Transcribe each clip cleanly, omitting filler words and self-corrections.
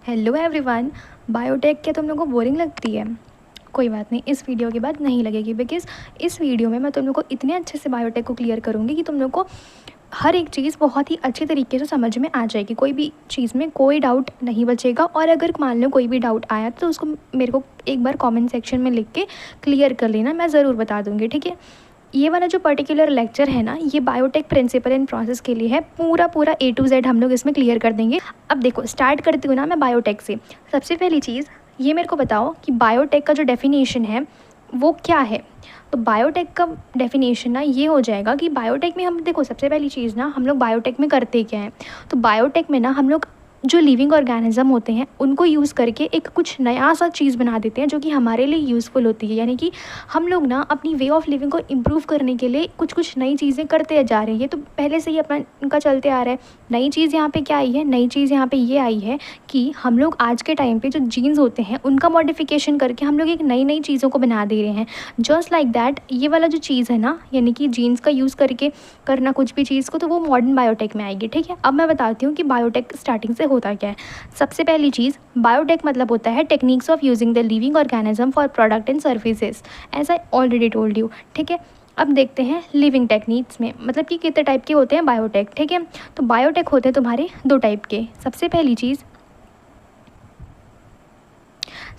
Hello everyone. Biotech क्या तुम लोगों को बोरिंग लगती है? कोई बात नहीं, इस वीडियो के बाद नहीं लगेगी, बिकॉज़ इस वीडियो में मैं तुम लोग को इतने अच्छे से बायोटेक को क्लियर करूँगी कि तुम लोग को हर एक चीज़ बहुत ही अच्छे तरीके से समझ में आ जाएगी। कोई भी चीज़ में कोई डाउट नहीं बचेगा, और अगर मान लो कोई भी डाउट आया तो उसको मेरे को एक बार कमेंट सेक्शन में लिख के क्लियर कर लेना, मैं ज़रूर बता दूँगी, ठीक है। ये वाला जो पर्टिकुलर लेक्चर है ना, ये बायोटेक प्रिंसिपल एंड प्रोसेस के लिए है। पूरा पूरा A to Z हम लोग इसमें क्लियर कर देंगे। अब देखो, स्टार्ट करती हूँ ना मैं बायोटेक से। सबसे पहली चीज़ ये मेरे को बताओ कि बायोटेक का जो डेफिनेशन है वो क्या है। तो बायोटेक का डेफिनेशन ना ये हो जाएगा कि बायोटेक में हम देखो, सबसे पहली चीज़ ना हम लोग बायोटेक में करते क्या है। तो बायोटेक में ना हम लोग जो लिविंग ऑर्गेनिज्म होते हैं उनको यूज़ करके एक कुछ नया सा चीज़ बना देते हैं जो कि हमारे लिए यूज़फुल होती है। यानी कि हम लोग ना अपनी वे ऑफ लिविंग को इम्प्रूव करने के लिए कुछ कुछ नई चीज़ें करते जा रहे हैं। ये तो पहले से ही अपना इनका चलते आ रहा है। नई चीज़ यहाँ पे क्या आई है? नई चीज़ यहाँ पे ये आई है कि हम लोग आज के टाइम पे जो जीन्स होते हैं उनका मॉडिफिकेशन करके हम लोग एक नई नई चीज़ों को बना दे रहे हैं। जस्ट लाइक दैट ये वाला जो चीज़ है ना, यानी कि जीन्स का यूज़ करके करना कुछ भी चीज़ को, तो वो मॉडर्न बायोटेक में आएगी, ठीक है। अब मैं बताती हूँ कि बायोटेक स्टार्टिंग से होता क्या है। सबसे पहली चीज़, बायोटेक मतलब होता है techniques of using the living organism for product and services, as I already told you, ठीक है। अब देखते हैं लिविंग टेक्निक्स में मतलब कि कितने टाइप के होते हैं बायोटेक, ठीक है। तो बायोटेक होते हैं तुम्हारे दो टाइप के। सबसे पहली चीज़,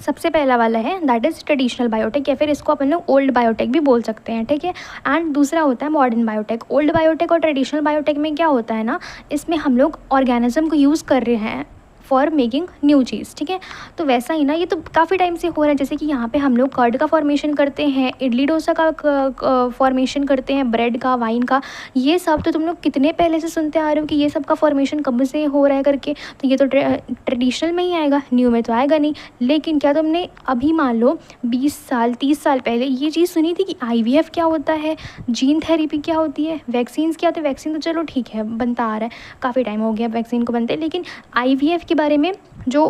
सबसे पहला वाला है दैट इज़ ट्रेडिशनल बायोटेक, या फिर इसको अपन लोग ओल्ड बायोटेक भी बोल सकते हैं, ठीक है। एंड दूसरा होता है मॉडर्न बायोटेक। ओल्ड बायोटेक और ट्रेडिशनल बायोटेक में क्या होता है ना, इसमें हम लोग ऑर्गेनिज्म को यूज़ कर रहे हैं फॉर मेकिंग न्यू चीज़, ठीक है। तो वैसा ही ना, ये तो काफ़ी टाइम से हो रहा है। जैसे कि यहाँ पे हम लोग कर्ड का फॉर्मेशन करते हैं, इडली डोसा का फॉर्मेशन करते हैं, ब्रेड का, वाइन का। ये सब तो तुम लोग कितने पहले से सुनते आ रहे हो कि ये सब का फॉर्मेशन कब से हो रहा है करके। तो ये तो ट्रेडिशनल में ही आएगा, न्यू में तो आएगा नहीं। लेकिन क्या तुमने अभी मान लो 20 साल 30 साल पहले ये चीज़ सुनी थी कि IVF क्या होता है, जीन थेरेपी क्या होती है, वैक्सीन्स क्या होते हैं? वैक्सीन तो चलो ठीक है, बनता आ रहा है, काफ़ी टाइम हो गया वैक्सीन को बनते, लेकिन IVF के बारे में जो,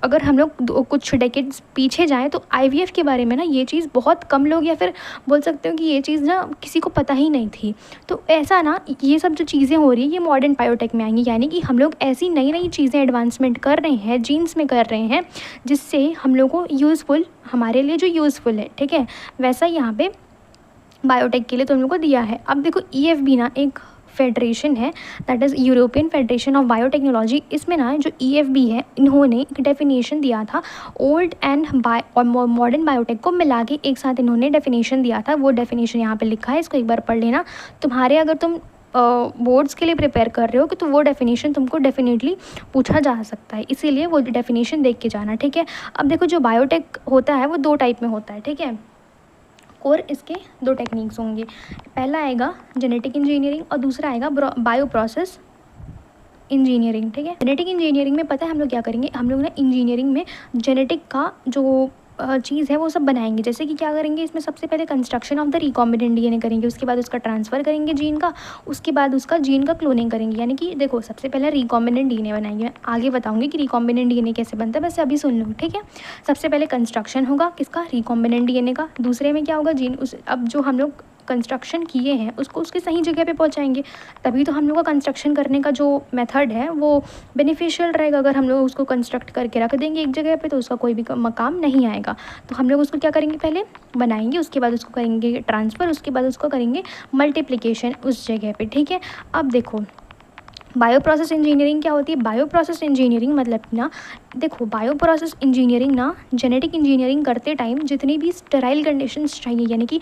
अगर हम लोग कुछ डेकेड्स पीछे जाएं तो IVF के बारे में ना ये चीज़ बहुत कम लोग, या फिर बोल सकते हो कि ये चीज़ ना किसी को पता ही नहीं थी। तो ऐसा ना, ये सब जो चीज़ें हो रही है ये मॉडर्न बायोटेक में आएंगी। यानी कि हम लोग ऐसी नई नई चीज़ें एडवांसमेंट कर रहे हैं, जीन्स में कर रहे हैं, जिससे हम लोग को यूज़फुल, हमारे लिए जो यूज़फुल है, ठीक है। वैसा यहाँ पे बायोटेक के लिए तुम लोग को दिया है। अब देखो, EFB ना एक फेडरेशन है, that is European federation of biotechnology. इसमें ना जो EFB है, इन्होंने एक डेफिनेशन दिया था ओल्ड एंड और मॉडर्न बायोटेक को मिला के एक साथ इन्होंने डेफिनेशन दिया था। वो डेफिनेशन यहाँ पे लिखा है, इसको एक बार पढ़ लेना। तुम्हारे अगर तुम बोर्ड्स के लिए प्रिपेयर कर रहे हो कि तो वो डेफिनेशन तुमको डेफिनेटली पूछा जा सकता है, इसीलिए वो डेफिनेशन देख के जाना, ठीक है। अब देखो, जो बायोटेक होता है वो दो टाइप में होता है, ठीक है। और इसके दो टेक्निक्स होंगे। पहला आएगा जेनेटिक इंजीनियरिंग और दूसरा आएगा बायो प्रोसेस इंजीनियरिंग, ठीक है। जेनेटिक इंजीनियरिंग में पता है हम लोग क्या करेंगे, हम लोग ना इंजीनियरिंग में जेनेटिक का जो चीज़ है वो सब बनाएंगे। जैसे कि क्या करेंगे, इसमें सबसे पहले construction of the recombinant DNA करेंगे, उसके बाद उसका ट्रांसफ़र करेंगे जीन का, उसके बाद उसका जीन का क्लोनिंग करेंगे। यानी कि देखो, सबसे पहले रिकॉम्बिनेंट DNA बनाएंगे। मैं आगे बताऊंगी कि रिकॉम्बिनेंट DNA कैसे बनता है, बस अभी सुन लो, ठीक है। सबसे पहले कंस्ट्रक्शन होगा किसका? रिकॉम्बिनेंट DNA का। दूसरे में क्या होगा? जीन। उस अब जो हम लोग कंस्ट्रक्शन किए हैं उसको उसके सही जगह पे पहुंचाएंगे, तभी तो हम लोग का कंस्ट्रक्शन करने का जो मेथड है वो बेनिफिशियल रहेगा। अगर हम लोग उसको कंस्ट्रक्ट करके रख देंगे एक जगह पे तो उसका कोई भी काम नहीं आएगा। तो हम लोग उसको क्या करेंगे, पहले बनाएंगे, उसके बाद उसको करेंगे ट्रांसफ़र, उसके बाद उसको करेंगे मल्टीप्लिकेशन उस जगह पे, ठीक है। अब देखो, बायो प्रोसेस इंजीनियरिंग क्या होती है? बायो प्रोसेस इंजीनियरिंग मतलब ना, देखो, बायो प्रोसेस इंजीनियरिंग ना जेनेटिक इंजीनियरिंग करते टाइम जितनी भी स्टेराइल कंडीशंस चाहिए, यानी कि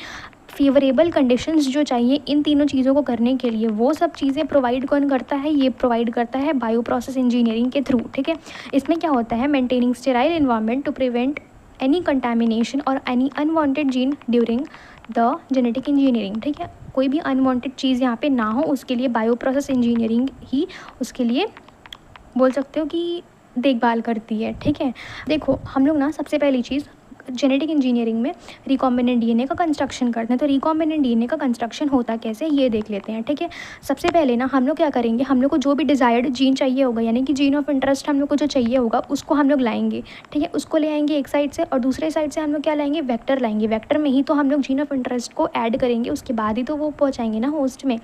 फेवरेबल कंडीशंस जो चाहिए इन तीनों चीज़ों को करने के लिए, वो सब चीज़ें प्रोवाइड कौन करता है? ये प्रोवाइड करता है बायो प्रोसेस इंजीनियरिंग के थ्रू, ठीक है। इसमें क्या होता है? Maintaining sterile environment to prevent any contamination और any unwanted gene during the genetic engineering, ठीक है। कोई भी अनवांटेड चीज़ यहाँ पे ना हो, उसके लिए बायो प्रोसेस इंजीनियरिंग ही उसके लिए बोल सकते हो कि देखभाल करती है, ठीक है। देखो, हम लोग ना सबसे पहली चीज़ जेनेटिक इंजीनियरिंग में रिकॉम्बिनेंट DNA का कंस्ट्रक्शन करते हैं। तो रिकॉम्बिनेंट DNA का कंस्ट्रक्शन होता कैसे, ये देख लेते हैं, ठीक है। सबसे पहले ना हम लोग क्या करेंगे, हम लोग को जो भी डिज़ायर्ड जीन चाहिए होगा, यानी कि जीन ऑफ इंटरेस्ट हम लोग को जो चाहिए होगा उसको हम लोग लाएंगे, ठीक है। उसको ले आएंगे एक साइड से, और दूसरे साइड से हम लोग क्या लाएंगे, वेक्टर लाएंगे। वेक्टर में ही तो हम लोग जीन ऑफ इंटरेस्ट को ऐड करेंगे, उसके बाद ही तो वो पहुँचाएंगे ना होस्ट में।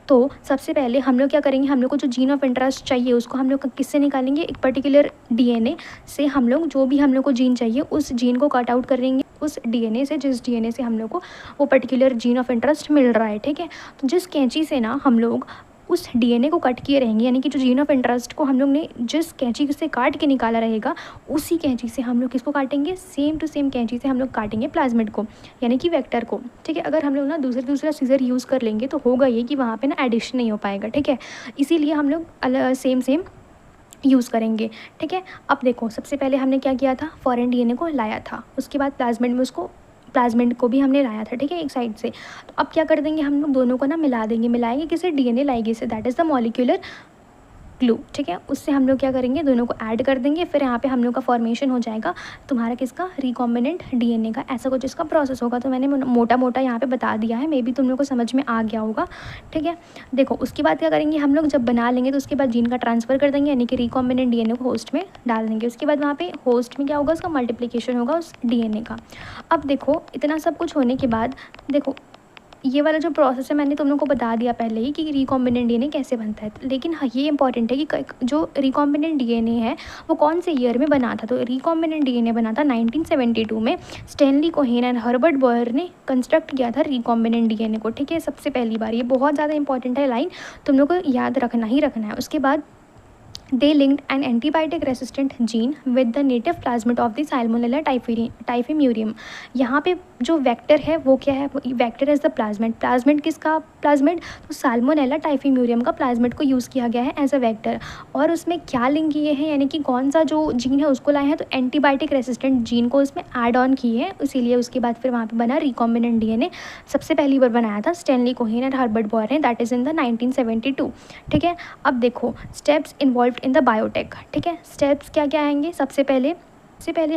तो सबसे पहले हम लोग क्या करेंगे, हम लोग को जो जीन ऑफ इंटरेस्ट चाहिए उसको हम लोग किससे निकालेंगे, एक पर्टिकुलर डीएनए से हम लोग जो भी हम लोग को जीन चाहिए उस जीन को कट आउट करेंगे उस डीएनए से, जिस डीएनए से हम लोग को वो पर्टिकुलर जीन ऑफ इंटरेस्ट मिल रहा है। ठीक है, तो जिस कैंची से ना हम लोग उस डीएनए को कट किए रहेंगे, यानी कि जो जीन ऑफ इंटरेस्ट को हम लोग ने जिस कैंची से काट के निकाला रहेगा उसी कैंची से हम लोग किसको काटेंगे, सेम टू सेम कैंची से हम लोग काटेंगे प्लाज्मिड को, यानी कि वेक्टर को। ठीक है, अगर हम लोग ना दूसरा सीजर यूज़ कर लेंगे तो होगा ये कि वहाँ पे ना एडिशन नहीं हो पाएगा। ठीक है, इसीलिए हम लोग सेम यूज़ करेंगे। ठीक है, अब देखो सबसे पहले हमने क्या किया था, फॉरेन डीएनए को लाया था, उसके बाद प्लाज्मिड को भी हमने लाया था। ठीक है, एक साइड से। तो अब क्या कर देंगे, हम लोग दोनों को ना मिला देंगे, मिलाएंगे किसे, डीएनए लाएंगे से, that is the molecular glue. ठीक है, उससे हम लोग क्या करेंगे, दोनों को ऐड कर देंगे, फिर यहाँ पे हम लोग का फॉर्मेशन हो जाएगा तुम्हारा किसका, रिकॉम्बिनेंट डीएनए का। ऐसा कुछ इसका प्रोसेस होगा। तो मैंने मोटा मोटा यहाँ पे बता दिया है, मे बी तुम लोग को समझ में आ गया होगा। ठीक है, देखो उसके बाद क्या करेंगे हम लोग, जब बना लेंगे तो उसके बाद जीन का ट्रांसफ़र कर देंगे, यानी कि रिकॉम्बिनेंट डीएनए को होस्ट में डाल देंगे। उसके बाद वहाँ पे होस्ट में क्या होगा, उसका मल्टीप्लिकेशन होगा उस डीएनए का। अब देखो इतना सब कुछ होने के बाद देखो ये वाला जो प्रोसेस है मैंने तुम लोग को बता दिया पहले ही कि रिकॉम्बिनेंट डीएनए कैसे बनता है। लेकिन हाँ, ये इंपॉर्टेंट है कि जो रिकॉम्बिनेंट डीएनए है वो कौन से ईयर में बना था। तो रिकॉम्बिनेंट डीएनए बना था 1972 में। Stanley Cohen and Herbert Boyer ने कंस्ट्रक्ट किया था रिकॉम्बिनेंट डीएनए को। ठीक है, सबसे पहली बार। ये बहुत ज़्यादा इंपॉर्टेंट है लाइन, तुम लोग को याद रखना ही रखना है। उसके बाद they linked an antibiotic resistant gene with the native plasmid of the Salmonella typhimurium। यहाँ पे जो वेक्टर है वो क्या है, vector is the plasmid. Plasmid किसका, प्लाज्मिड तो साल्मोनेला टाइफीम्यूरियम का प्लाज्मिड को यूज़ किया गया है एज अ वेक्टर। और उसमें क्या लिंक किए हैं, यानी कि कौन सा जो जीन है उसको लाए हैं, तो एंटीबायोटिक रेसिस्टेंट जीन को उसमें ऐड ऑन किए हैं, इसीलिए उसके बाद फिर वहाँ पे बना रिकॉम्बिनेंट डीएनए। सबसे पहली बार बनाया था Stanley Cohen and Herbert Boyer ने, दैट इज़ इन द 1972। ठीक है, अब देखो steps involve in the biotech. ठीक है, स्टेप्स क्या क्या आएंगे, सबसे पहले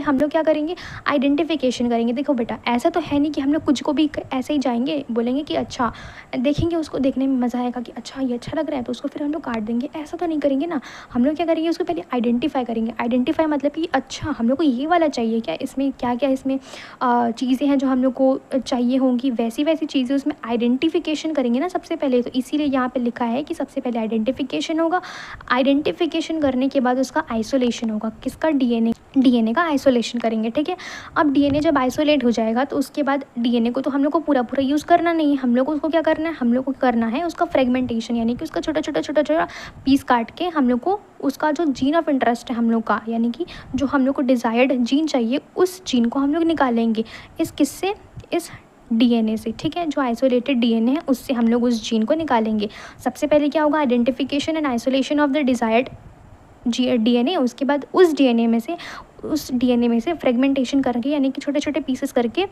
हम लोग क्या करेंगे, आइडेंटिफिकेशन करेंगे। देखो बेटा, ऐसा तो है नहीं कि हम लोग कुछ को भी ऐसे ही जाएंगे बोलेंगे कि अच्छा, देखेंगे उसको, देखने में मज़ा आएगा कि अच्छा ये अच्छा लग रहा है तो उसको फिर हम लोग काट देंगे, ऐसा तो नहीं करेंगे ना। हम लोग क्या करेंगे, उसको पहले आइडेंटिफाई करेंगे। आइडेंटिफाई मतलब कि अच्छा हम लोग को ये वाला चाहिए क्या, इसमें क्या क्या इसमें चीज़ें हैं जो हम लोग को चाहिए होंगी, वैसी चीज़ें उसमें आइडेंटिफिकेशन करेंगे ना सबसे पहले। तो इसीलिए यहाँ पर लिखा है कि सबसे पहले आइडेंटिफिकेशन होगा। आइडेंटिफिकेशन करने के बाद उसका आइसोलेशन होगा, किसका, डीएनए का आइसोलेशन करेंगे। ठीक है, अब डीएनए जब आइसोलेट हो जाएगा तो उसके बाद डीएनए को तो हम लोग को पूरा यूज़ करना नहीं है, हम लोग को उसको क्या करना है, हम लोग को करना है उसका फ्रेगमेंटेशन, यानी कि उसका छोटा पीस काट के हम लोग को उसका जो जीन ऑफ इंटरेस्ट है हम लोग का, यानी कि जो हम लोग को डिज़ायर्ड जीन चाहिए उस जीन को हम लोग निकालेंगे किससे, इस डीएनए से। ठीक है, जो आइसोलेटेड डीएनए है उससे हम लोग उस जीन को निकालेंगे। सबसे पहले क्या होगा, identification and isolation of the desired DNA. उसके बाद उस डीएनए में से फ्रेगमेंटेशन करके, यानी कि छोटे पीसेस करके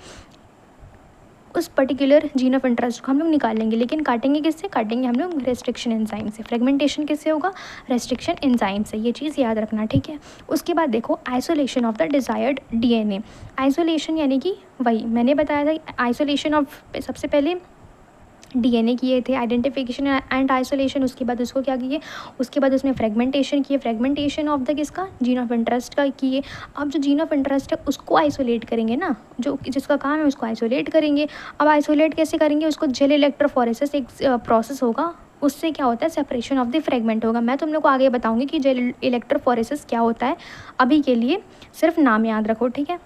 उस पर्टिकुलर जीन ऑफ इंटरेस्ट को हम लोग निकालेंगे। लेकिन काटेंगे किससे, काटेंगे हम लोग रेस्ट्रिक्शन एंजाइम से। फ्रेगमेंटेशन किससे होगा, रेस्ट्रिक्शन एंजाइम से। ये चीज़ याद रखना। ठीक है, उसके बाद देखो isolation of the desired DNA. Isolation यानी कि वही मैंने बताया था, आइसोलेशन ऑफ सबसे पहले डीएनए किए थे, आइडेंटिफिकेशन एंड आइसोलेशन। उसके बाद उसको क्या किए, उसके बाद उसमें फ्रेगमेंटेशन किए, फ्रेगमेंटेशन ऑफ द किसका, जीन ऑफ इंटरेस्ट का किए। अब जो जीन ऑफ इंटरेस्ट है उसको आइसोलेट करेंगे ना, जो जिसका काम है उसको आइसोलेट करेंगे। अब आइसोलेट कैसे करेंगे, उसको जेल इलेक्ट्रोफोरेसिस एक प्रोसेस होगा, उससे क्या होता है, सेपरेशन ऑफ द फ्रेगमेंट होगा। मैं तुम लोग को आगे बताऊँगी कि जेल इलेक्ट्रोफोरेसिस क्या होता है, अभी के लिए सिर्फ नाम याद रखो। ठीक है,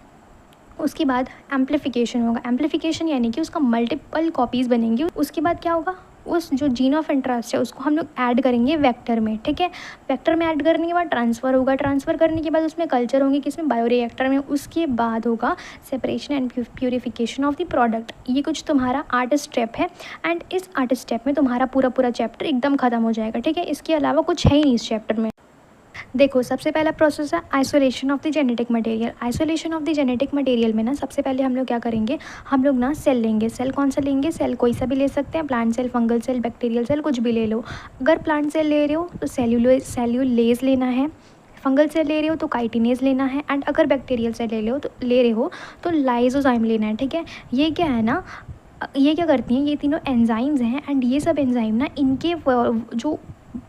उसके बाद एम्प्लीफिकेशन होगा। एम्प्लीफिकेशन यानी कि उसका मल्टीपल कॉपीज़ बनेंगी। उसके बाद क्या होगा, उस जो जीन ऑफ इंटरेस्ट है उसको हम लोग ऐड करेंगे वेक्टर में। ठीक है, वेक्टर में ऐड करने के बाद ट्रांसफ़र होगा, ट्रांसफ़र करने के बाद उसमें कल्चर होंगे किसमें, बायोरिएक्टर में। उसके बाद होगा separation and purification of the product. ये कुछ तुम्हारा 8 स्टेप है एंड इस 8 स्टेप में तुम्हारा पूरा चैप्टर एकदम ख़त्म हो जाएगा। ठीक है, इसके अलावा कुछ है ही नहीं इस चैप्टर में। देखो सबसे पहला प्रोसेस है isolation of the genetic material. Isolation of the genetic material में ना सबसे पहले हम लोग क्या करेंगे, हम लोग ना सेल लेंगे। सेल कौन सा लेंगे, सेल कोई सा भी ले सकते हैं, plant cell, fungal cell, bacterial cell, कुछ भी ले लो। अगर प्लांट सेल ले रहे हो तो सेल्यूलेज लेना है, फंगल सेल ले रहे हो तो काइटिनेज लेना है, एंड अगर बैक्टीरियल सेल ले रहे हो तो लाइजोजाइम लेना है। ठीक है, ये क्या है ना, ये क्या करती हैं, ये तीनों एंजाइम्स हैं एंड ये सब एंजाइम ना इनके जो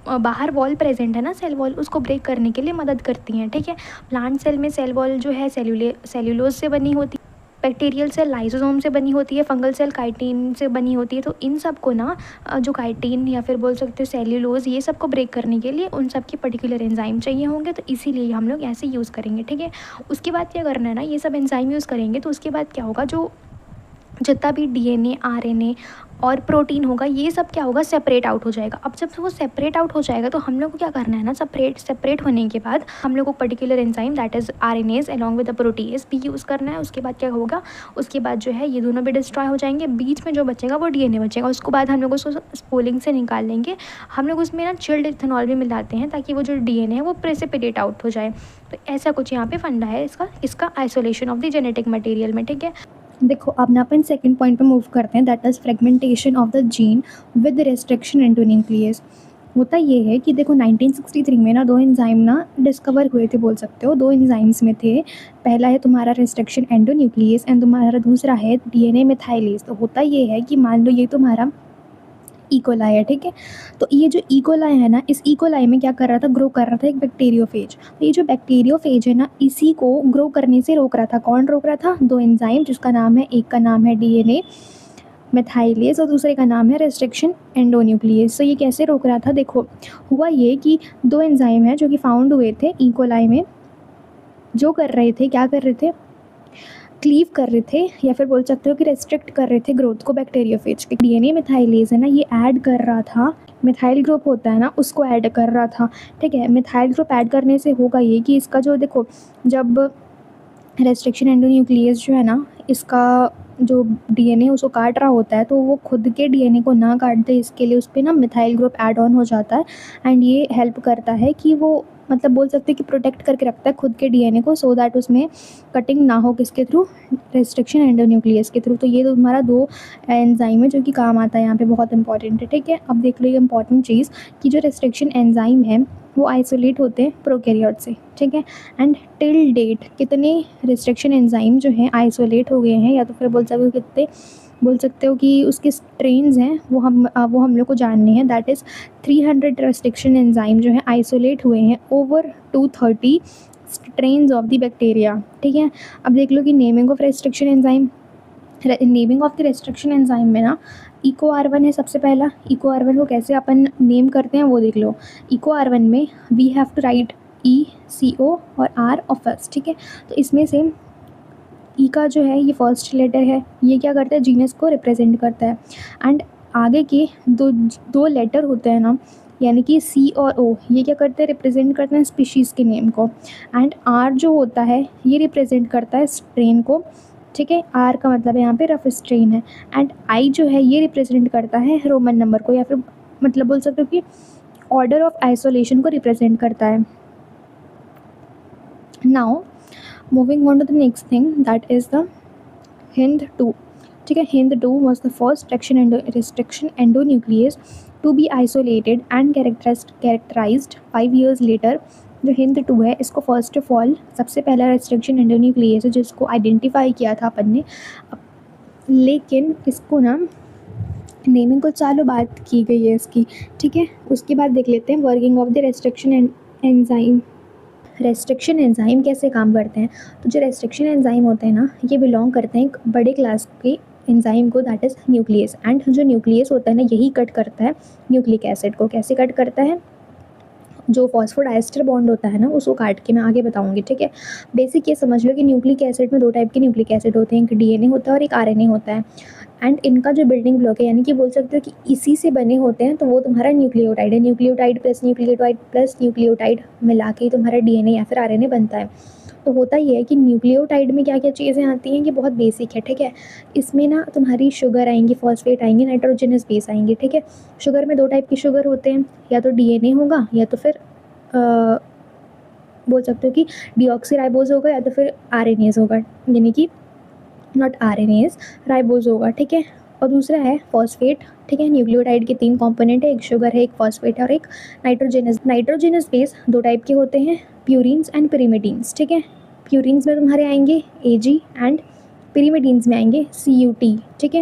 बाहर वॉल प्रेजेंट है ना, सेल वॉल, उसको ब्रेक करने के लिए मदद करती हैं। ठीक है, प्लांट सेल में सेल वॉल जो है सेल्यूलोज से बनी होती है, बैक्टीरियल सेल लाइसोसोम से बनी होती है, फंगल सेल काइटिन से बनी होती है। तो इन सब को ना जो काइटिन या फिर बोल सकते हो सेल्यूलोज, ये सब को ब्रेक करने के लिए उन सब की पर्टिकुलर एंजाइम चाहिए होंगे, तो इसीलिए हम लोग ऐसे यूज़ करेंगे, ठीक है। उसके बाद क्या करना है ना, ये सब एंजाइम यूज़ करेंगे तो उसके बाद क्या होगा, जो जितना भी डीएनए, आरएनए और प्रोटीन होगा, ये सब क्या होगा, सेपरेट आउट हो जाएगा। अब जब वो सेपरेट आउट हो जाएगा तो हम लोग को क्या करना है ना, सेपरेट होने के बाद हम लोग को particular enzyme that is RNase along with the protease भी यूज़ करना है। उसके बाद क्या होगा, उसके बाद जो है ये दोनों भी डिस्ट्रॉय हो जाएंगे, बीच में जो बचेगा वो डीएनए बचेगा। उसके बाद हम लोग उसको स्पूलिंग से निकाल लेंगे। हम लोग उसमें ना चिल्ड इथेनॉल भी मिलाते हैं ताकि वो जो डीएनए है वो प्रेसिपिटेट आउट हो जाए। तो ऐसा कुछ यहाँ पे फंडा है इसका isolation of the genetic material में, ठीक है। देखो अब ना अपन सेकंड पॉइंट पे मूव करते हैं, that is fragmentation of the gene with restriction into nucleus. होता ये है कि देखो 1963 में ना 2 एंजाइम ना डिस्कवर हुए थे, बोल सकते हो। 2 एंजाइम्स में थे, पहला है तुम्हारा रेस्ट्रिक्शन एंडोन्यूक्लियस एंड तुम्हारा दूसरा है डीएनए मेथाइलेज। तो होता ये है कि मान लो ये तुम्हारा इकोलाई है, ठीक है। तो ये जो इकोलाई है ना, इस इकोलाई में क्या कर रहा था, ग्रो कर रहा था एक बैक्टीरियोफेज। तो ये जो बैक्टीरियोफेज है ना, इसी को ग्रो करने से रोक रहा था। कौन रोक रहा था, 2 एंजाइम, जिसका नाम है, एक का नाम है डीएनए मेथाइलेज और दूसरे का नाम है रेस्ट्रिक्शन एंडोन्यूक्लियस। तो ये कैसे रोक रहा था, देखो हुआ ये कि 2 एंजाइम है जो कि फाउंड हुए थे इकोलाई में, जो कर रहे थे, क्या कर रहे थे, क्लीव कर रहे थे या फिर बोल सकते हो कि रेस्ट्रिक्ट कर रहे थे ग्रोथ को बैक्टीरियोफेज के। डीएनए मेथाइलेज है ना, ये ऐड कर रहा था, मिथाइल ग्रुप होता है ना, उसको ऐड कर रहा था, ठीक है। मिथाइल ग्रुप ऐड करने से होगा ये कि इसका जो, देखो जब रेस्ट्रिक्शन एंडोन्यूक्लियस जो है ना, इसका जो डीएनए उसको काट रहा होता है, तो वो खुद के डीएनए को ना काट दे, इसके लिए उस पर ना मिथाइल ग्रुप ऐड ऑन हो जाता है। एंड ये हेल्प करता है कि वो, मतलब बोल सकते हैं कि प्रोटेक्ट करके रखता है खुद के डीएनए को, सो दैट उसमें कटिंग ना हो, किसके थ्रू, रेस्ट्रिक्शन एंडोन्यूक्लियस के थ्रू। तो ये तो हमारा 2 एंजाइम है जो कि काम आता है यहाँ पे, बहुत इंपॉर्टेंट है, ठीक है। अब देख लो ये इंपॉर्टेंट चीज़ कि जो रेस्ट्रिक्शन एंजाइम है वो आइसोलेट होते हैं प्रोकैरियोट से, ठीक है। एंड टिल डेट कितने रेस्ट्रिक्शन एंजाइम जो हैं आइसोलेट हो गए हैं, या तो फिर बोल सकते हो कितने, बोल सकते हो कि उसके स्ट्रेन्स हैं वो हम लोग को जानने हैं। दैट इज़ 300 रेस्ट्रिक्शन एंजाइम जो है आइसोलेट हुए हैं over 230 strains of the bacteria, ठीक है। अब देख लो कि naming of restriction enzyme, naming of the restriction enzyme में ना इको आर1 है सबसे पहला। इको आर1 को कैसे अपन नेम करते हैं वो देख लो। इको आर1 में वी हैव टू राइट ई, सी ओ और आर और फर्स्ट, ठीक है। तो इसमें से ई का जो है ये फर्स्ट लेटर है, ये क्या करता है, जीनस को रिप्रेजेंट करता है। एंड आगे के दो लेटर होते हैं ना, यानी कि सी और ओ, ये क्या करते हैं, रिप्रेजेंट करते हैं स्पीशीज़ के नेम को। एंड आर जो होता है ये रिप्रेजेंट करता है स्ट्रेन को, ठीक है। आर का मतलब है यहाँ पे रफ स्ट्रेन है। एंड आई जो है ये रिप्रेजेंट करता है रोमन नंबर को, या फिर मतलब बोल सकते हो कि ऑर्डर ऑफ आइसोलेशन को रिप्रेजेंट करता है। Now moving on to the next thing, that is the HindII, ठीक है। HindII was the first restriction endonuclease to be isolated and characterized 5 years later। जो HindII है इसको फर्स्ट ऑफ ऑल सबसे पहला रेस्ट्रिक्शन एंडोन्यूक्लियस है जिसको आइडेंटिफाई किया था अपन ने, लेकिन इसको ना नेमिंग को चालू बात की गई है इसकी, ठीक है। उसके बाद देख लेते हैं working of the restriction enzyme. Restriction enzyme कैसे काम करते हैं, तो जो रेस्ट्रिक्शन एंजाइम होते हैं ना, ये बिलोंग करते हैं एक बड़े क्लास के एंजाइम को, दैट इज़ न्यूक्लियस। एंड जो न्यूक्लियस होता है ना, यही कट करता है न्यूक्लिक एसिड को। कैसे कट करता है, जो फॉस्फोडाइस्टर बॉन्ड होता है ना उसको काट के मैं आगे बताऊंगी, ठीक है। बेसिक ये समझ लो कि न्यूक्लिक एसिड में 2 टाइप के न्यूक्लिक एसिड होते हैं, एक डीएनए होता है और एक आरएनए होता है। एंड इनका जो बिल्डिंग ब्लॉक है, यानी कि बोल सकते हो कि इसी से बने होते हैं, तो वो तुम्हारा न्यूक्लियोटाइड है। Nucleotide plus nucleotide plus nucleotide मिला के तुम्हारा डीएनए या फिर आरएनए बनता है। तो होता ये है कि न्यूक्लियोटाइड में क्या क्या चीज़ें आती हैं, ये बहुत बेसिक है, ठीक है। इसमें ना तुम्हारी शुगर आएंगी, फॉस्फेट आएंगे, नाइट्रोजनस बेस आएंगे, ठीक है। शुगर में 2 टाइप की शुगर होते हैं, या तो डीएनए होगा या तो फिर बोल सकते हो कि डीऑक्सीराइबोज होगा या तो फिर आरएनएज होगा, यानी कि नॉट आरएनएज, राइबोज होगा, ठीक है। और दूसरा है फॉस्फेट, ठीक है। न्यूक्लियोटाइड के 3 कंपोनेंट है, एक शुगर है, एक फॉस्फेट है और एक नाइट्रोजनस बेस 2 टाइप के होते हैं, प्यूरिन्स एंड पिरिमिडीन्स, ठीक है। प्यूरिन्स में तुम्हारे आएंगे एजी एंड पिरिमिडीन्स में आएंगे CUT, ठीक है।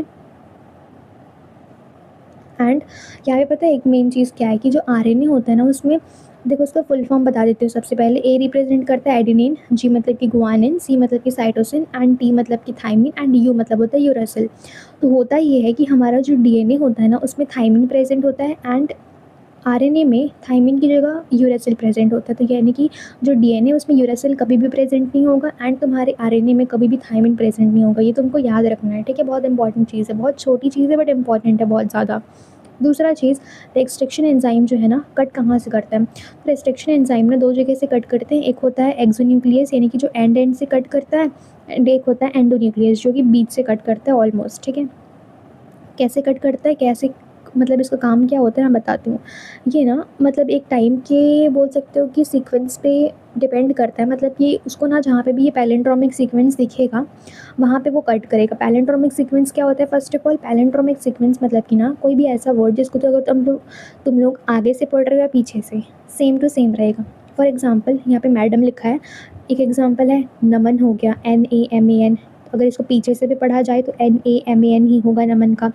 एंड यहाँ पे पता है एक मेन चीज़ क्या है कि जो आरएनए होता है ना उसमें देखो इसका फुल फॉर्म बता देती हूँ सबसे पहले। ए रिप्रेजेंट करता है एडेनिन, जी मतलब कि गुआनिन, सी मतलब कि साइटोसिन एंड टी मतलब कि थाइमिन एंड यू मतलब होता है यूरासिल। तो होता ये है कि हमारा जो डीएनए होता है ना उसमें थाइमिन प्रेजेंट होता है एंड आरएनए में थाइमिन की जगह यूरासिल प्रेजेंट होता है। तो यानी कि जो डीएनए उसमें यूरासिल कभी भी प्रेजेंट नहीं होगा एंड तुम्हारे आरएनए में कभी भी थाइमिन प्रेजेंट नहीं होगा। ये तुमको याद रखना है, ठीक है। बहुत इंपॉर्टेंट चीज़ है, बहुत छोटी चीज़ है बट इंपॉर्टेंट है बहुत ज़्यादा। दूसरा चीज़, रेस्ट्रिक्शन एंजाइम जो है ना कट कहाँ से करता है। तो रेस्ट्रिक्शन एंजाइम ना दो जगह से कट करते हैं। एक होता है एक्सोन्यूक्लियस यानी कि जो एंड एंड से कट करता है, एंड एक होता है एंडोन्यूक्लियस जो कि बीच से कट करता है ऑलमोस्ट, ठीक है। कैसे कट करता है, कैसे मतलब इसका काम क्या होता है मैं बताती हूँ। ये ना मतलब एक टाइम के बोल सकते हो कि सीक्वेंस पे डिपेंड करता है। मतलब ये उसको ना जहाँ पे भी ये पैलेंड्रोमिक सीक्वेंस दिखेगा वहाँ पे वो कट करेगा। पैलेंड्रोमिक सीक्वेंस क्या होता है, first of all palindromic sequence मतलब कि ना कोई भी ऐसा वर्ड जिसको तो अगर तुम लोग आगे से पढ़ रहे हो या पीछे से सेम टू सेम रहेगा। फॉर एग्जाम्पल यहाँ पे मैडम लिखा है, एक एग्जाम्पल है नमन हो गया, NAMAN। अगर इसको पीछे से भी पढ़ा जाए तो NAMAN ही होगा नमन का।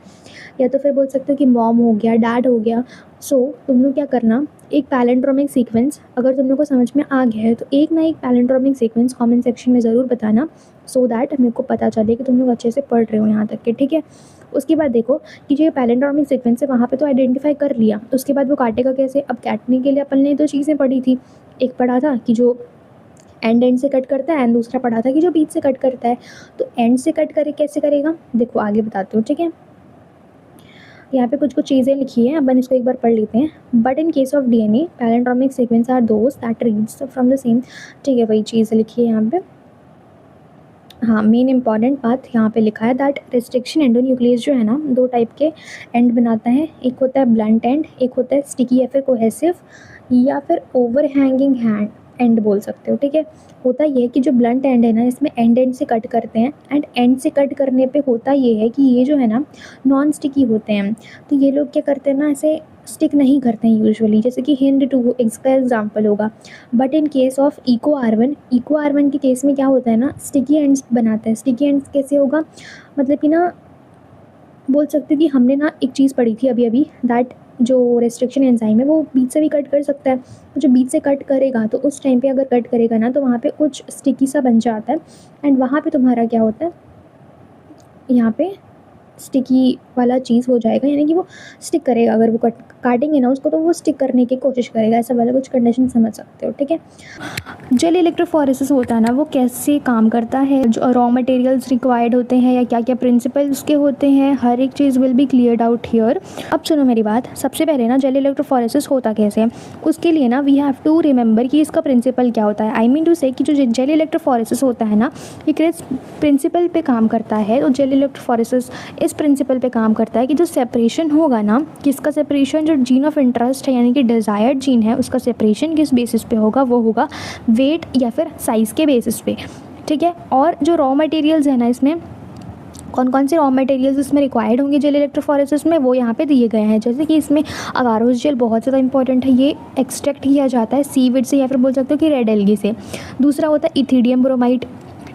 या तो फिर बोल सकते हो कि मॉम हो गया, डैड हो गया। सो तुम लोग क्या करना, एक पैलेंड्रोमिक सीक्वेंस अगर तुम लोग को समझ में आ गया है तो एक ना एक पैलेंड्रोमिक सीक्वेंस कमेंट सेक्शन में ज़रूर बताना, सो दैट मेरे को पता चले कि तुम लोग अच्छे से पढ़ रहे हो यहाँ तक के, ठीक है। उसके बाद देखो कि जो पैलेंड्रोमिक सीक्वेंस है वहाँ पे तो आइडेंटिफाई कर लिया, उसके बाद वो काटेगा कैसे। अब काटने के लिए अपन ने दो चीज़ें पढ़ी थी, एक पढ़ा था कि जो एंड एंड से कट करता है एंड दूसरा पढ़ा था कि जो बीच से कट करता है। तो एंड से कट करे कैसे करेगा देखो आगे बताती हूँ, ठीक है। यहाँ पे कुछ कुछ चीज़ें लिखी हैं, अपन इसको एक बार पढ़ लेते हैं। But in case of DNA palindromic sequence are those that reads from the same, ठीक है वही चीज़ लिखी है यहाँ पे। हाँ, मेन इंपॉर्टेंट बात यहाँ पे लिखा है दैट रिस्ट्रिक्शन एंडोन्यूक्लियस जो है ना दो टाइप के एंड बनाता है। एक होता है ब्लंट एंड, एक होता है स्टिकी या फिर कोहेसिव या फिर ओवर हैंगिंग हैंड एंड बोल सकते हो, ठीक है। होता ये है कि जो ब्लंट एंड है ना इसमें एंड एंड से कट करते हैं एंड एंड से कट करने पे होता ये है कि ये जो है ना नॉन स्टिकी होते हैं। तो ये लोग क्या करते हैं ना ऐसे स्टिक नहीं करते हैं यूजुअली, जैसे कि हिंड टू इसका एग्जाम्पल होगा। But in case of Eco R one के केस में क्या होता है ना स्टिकी एंड्स बनाते हैं। स्टिकी एंड्स कैसे होगा, मतलब कि ना बोल सकते हो कि हमने ना एक चीज़ पढ़ी थी अभी अभी दैट जो रेस्ट्रिक्शन एंजाइम है वो बीच से भी कट कर सकता है। तो जो बीच से कट करेगा तो उस टाइम पे अगर कट करेगा ना तो वहाँ पे कुछ स्टिकी सा बन जाता है एंड वहाँ पे तुम्हारा क्या होता है, यहाँ पे स्टिकी वाला चीज़ हो जाएगा, यानी कि वो स्टिक करेगा। अगर वो काटेंगे ना उसको तो वो स्टिक करने की कोशिश करेगा, ऐसा वाला कुछ कंडीशन समझ सकते हो, ठीक है। जेल इलेक्ट्रोफोरेसिस होता है ना वो कैसे काम करता है, जो रॉ मटेरियल्स रिक्वायर्ड होते हैं या क्या क्या प्रिंसिपल उसके होते हैं, हर एक चीज़ will be cleared out here. अब सुनो मेरी बात, सबसे पहले ना जेल इलेक्ट्रोफोरेसिस होता कैसे है उसके लिए ना वी हैव टू रिमेंबर कि इसका प्रिंसिपल क्या होता है। आई मीन टू से कि जो जेल इलेक्ट्रोफोरेसिस होता है ना ये किस प्रिंसिपल पे काम करता है। तो जेल इलेक्ट्रोफोरेसिस इस प्रिंसिपल पे काम करता है कि जो सेपरेशन होगा ना, किसका सेपरेशन, जो जीन ऑफ इंटरेस्ट है यानी कि डिज़ायर्ड जीन है उसका सेपरेशन किस बेसिस पे होगा, वो होगा वेट या फिर साइज़ के बेसिस पे, ठीक है। और जो रॉ मटेरियल्स है ना इसमें कौन कौन से रॉ मटेरियल्स इसमें रिक्वायर्ड होंगे जेल इलेक्ट्रोफोरेसिस में वो यहाँ पे दिए गए हैं। जैसे कि इसमें अगारोस जेल बहुत ज़्यादा इंपॉर्टेंट है, ये एक्सट्रैक्ट किया जाता है सीविड से या फिर बोल सकते हो कि रेड एल्गी से। दूसरा होता है इथीडियम ब्रोमाइड,